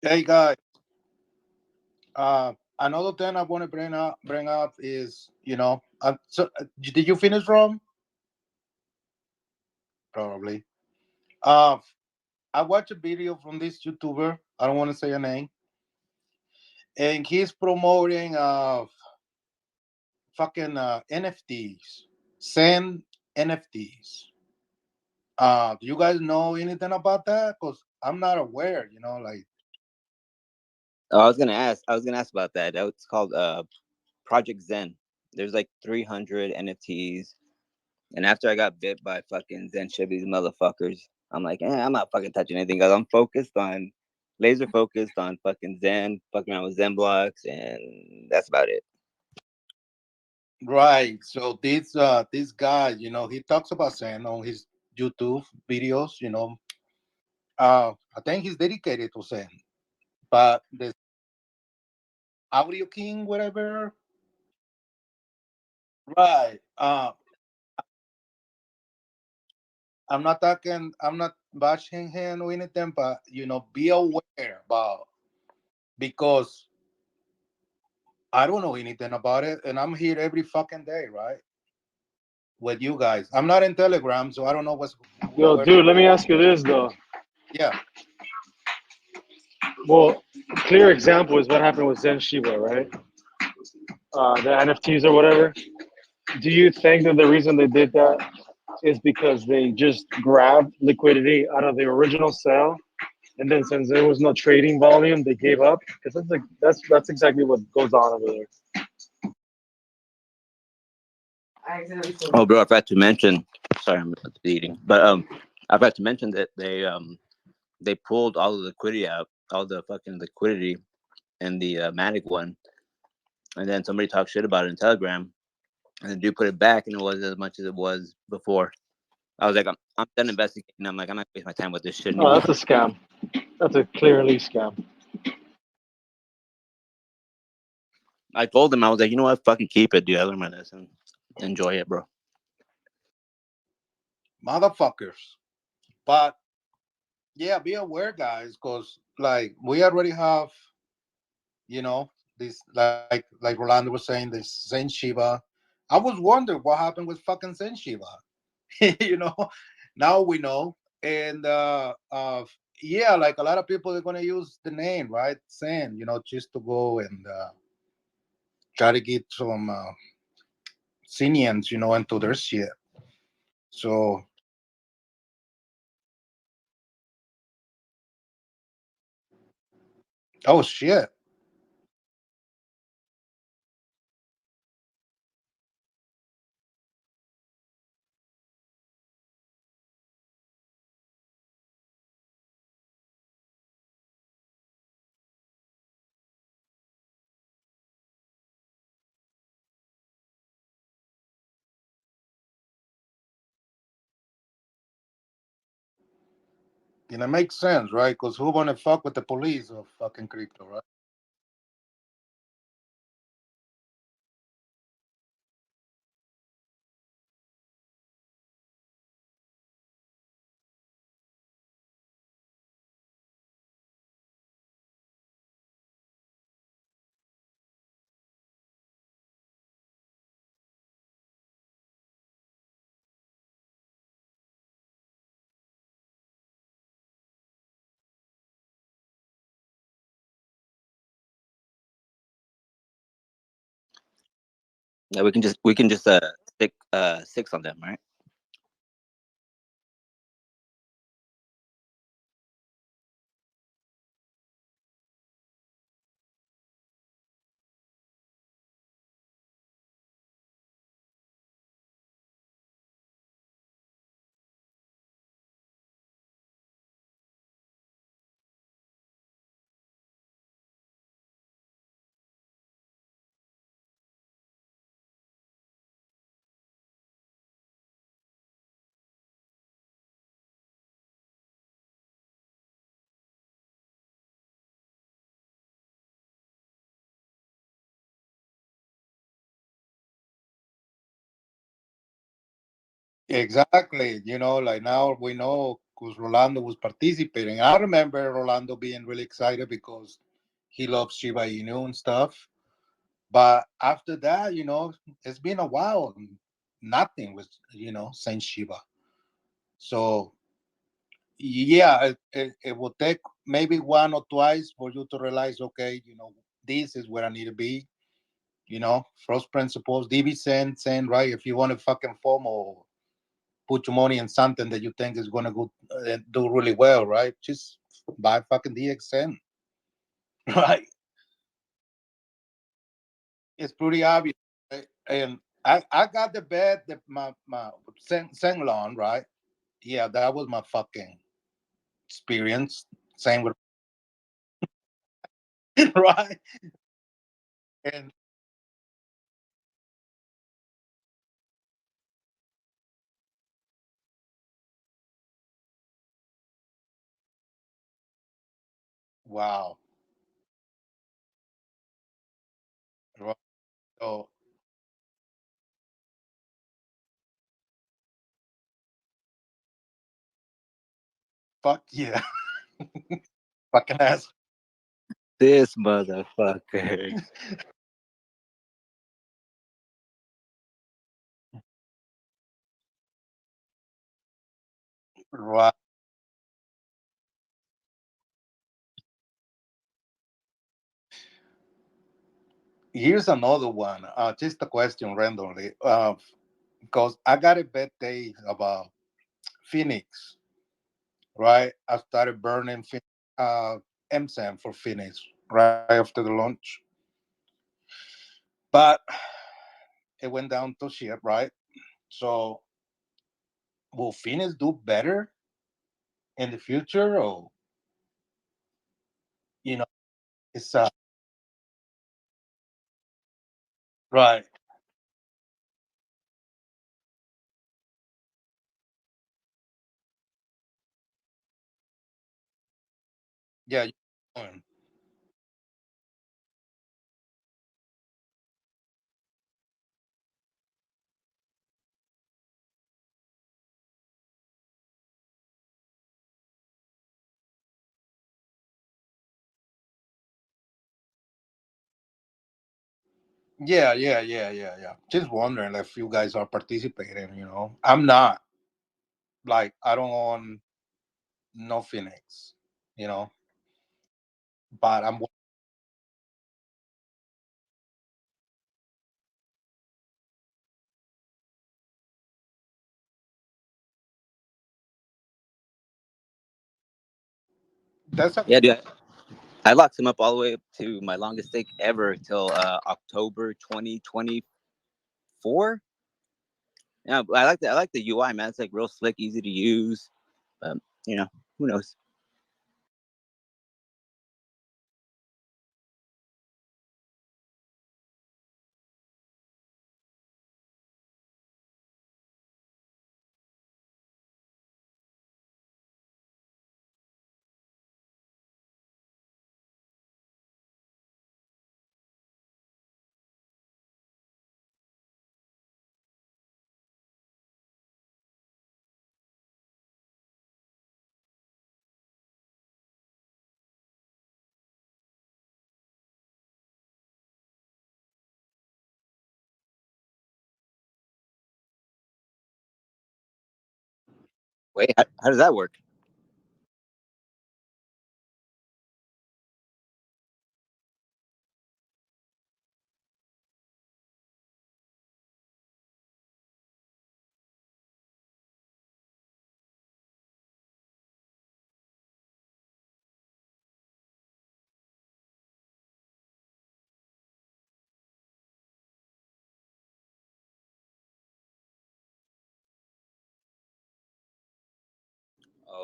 Hey guys, another thing I want to bring up is, did you finish, Rom? Probably. Uh, I watched a video from this YouTuber. I don't want to say a name, and he's promoting fucking NFTs, send NFTs. Do you guys know anything about that? Cause I'm not aware. Like Oh, I was gonna ask about that. It's called Project Zen. There's like 300 NFTs, and after I got bit by fucking Zen Shibby's motherfuckers, I'm like, I'm not fucking touching anything because I'm laser focused on fucking Zen, fucking around with Zen blocks, and that's about it. right. So this guy, he talks about Zen on his YouTube videos. I think he's dedicated to Zen, but the Audio King, whatever. Right. I'm not bashing him or anything, but be aware about, because I don't know anything about it, and I'm here every fucking day, right? With you guys. I'm not in Telegram, so I don't know Yo, where. dude, let me ask you this though. Yeah. Well, clear example is what happened with Zen Shiba, right? The NFTs or whatever. Do you think that the reason they did that is because they just grabbed liquidity out of the original sale, and then since there was no trading volume, they gave up? Because that's exactly what goes on over there. Oh, bro, I forgot to mention. Sorry, I'm eating, but I forgot to mention that they pulled all the liquidity out, all the fucking liquidity in the Matic one, and then somebody talked shit about it in Telegram, and the dude put it back, and it wasn't as much as it was before. I was like, I'm done investigating. I'm like, I'm not wasting my time with this shit Oh, anymore. that's a scam. That's a clearly scam. I told him, I was like, you know what, fucking keep it, dude. I learned my lesson. Enjoy it, bro. Motherfuckers. But yeah, be aware, guys, because like we already have, this, like Rolando was saying, this Zen Shiba. I was wondering what happened with fucking Zen Shiba. you know, now we know. And yeah, like a lot of people are gonna use the name, right? Zen, just to go and try to get some Sinians, into their shit. So, oh shit. And it makes sense, right? Because who wanna fuck with the police of fucking crypto, right? Yeah, we can just stick 6 on them, right? Exactly. Like now we know because Rolando was participating. I remember Rolando being really excited because he loves Shiba Inu and stuff. But after that, it's been a while. And nothing was, since Shiba. So yeah, it will take maybe one or twice for you to realize, okay, this is where I need to be. First principles, DB saying, right? If you want to fucking form or put your money in something that you think is going to go do really well, right? Just buy fucking DXN, right? It's pretty obvious. Right? And I got the bet that my Senglon, right? Yeah, that was my fucking experience. Same with right. And wow. Right. So fuck yeah. Fucking ass. This motherfucker. Right. Here's another one. Just a question randomly. Because I got a bet day about Phoenix, right? I started burning MSAM for Phoenix right after the launch. But it went down to shit, right? So will Phoenix do better in the future? Or, you know, it's right. Yeah. Yeah. Just wondering if you guys are participating. I'm not. Like, I don't own no Phoenix, you know, but that's a Yeah, dude. I locked him up all the way up to my longest stake ever till October 2024. Yeah, I like the UI, man. It's like real slick, easy to use. Um, you know, who knows? Wait, how does that work?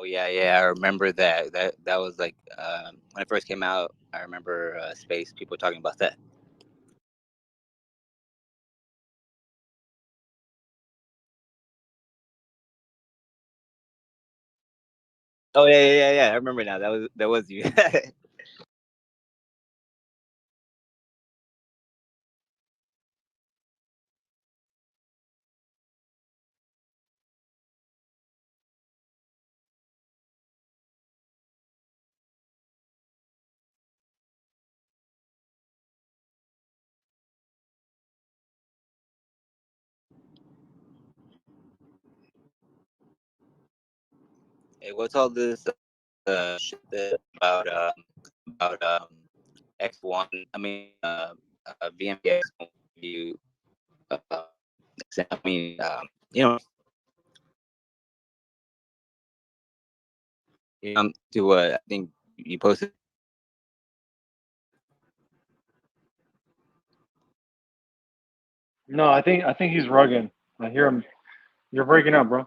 Oh yeah, I remember that. That was like when it first came out. I remember space people talking about that. Oh yeah. I remember now. That was you. Hey, what's all this shit about X1? I mean, VMPX you. Uh, I mean, to what I think you posted. No, I think he's rugging. I hear him. You're breaking up, bro.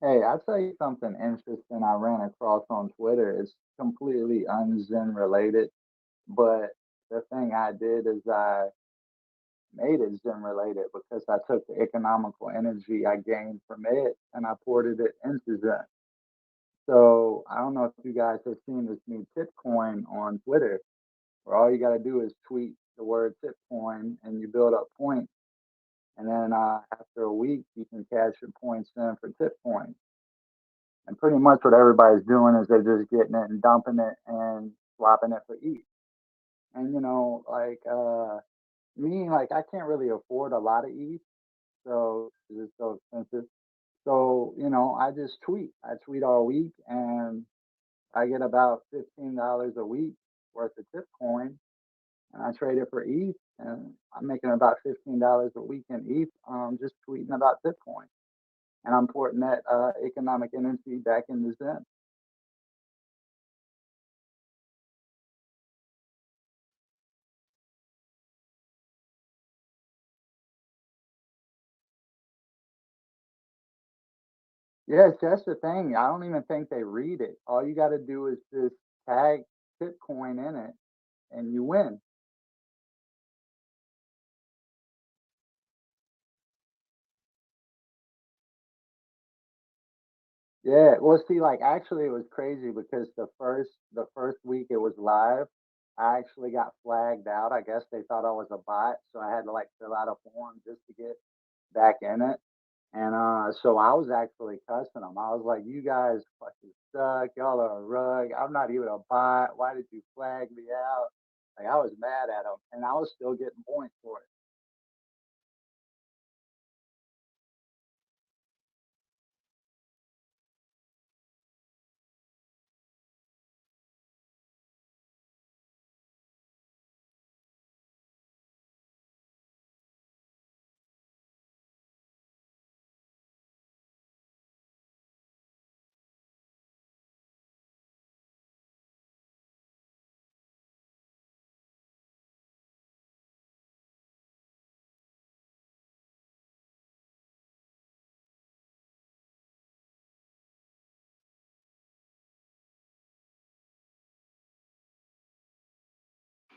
Hey, I'll tell you something interesting I ran across on Twitter. It's completely unzen related, but the thing I did is I made it Zen related because I took the economical energy I gained from it and I ported it into Zen. So I don't know if you guys have seen this new tip coin on Twitter, where all you got to do is tweet the word tip coin and you build up points. And then after a week, you can cash your points in for tip coins. And pretty much what everybody's doing is they're just getting it and dumping it and swapping it for ETH. And like me, like I can't really afford a lot of ETH, so it's so expensive. So I just tweet. I tweet all week, and I get about $15 a week worth of tip coin, and I trade it for ETH, and I'm making about $15 a week in ETH, just tweeting about tip coin, and I'm porting that economic energy back into Zen. Yes, that's the thing. I don't even think they read it. All you got to do is just tag Bitcoin in it, and you win. Yeah, well, see, like actually, it was crazy because the first week it was live, I actually got flagged out. I guess they thought I was a bot, so I had to like fill out a form just to get back in it. And so I was actually cussing them. I was like, "You guys fucking suck. Y'all are a rug. I'm not even a bot. Why did you flag me out?" Like I was mad at them, and I was still getting points for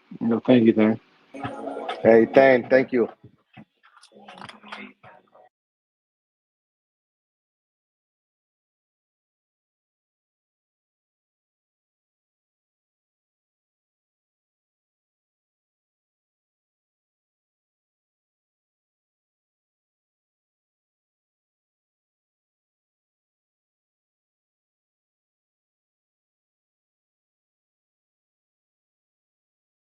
it. Thank you, there. Hey, Thane, thank you.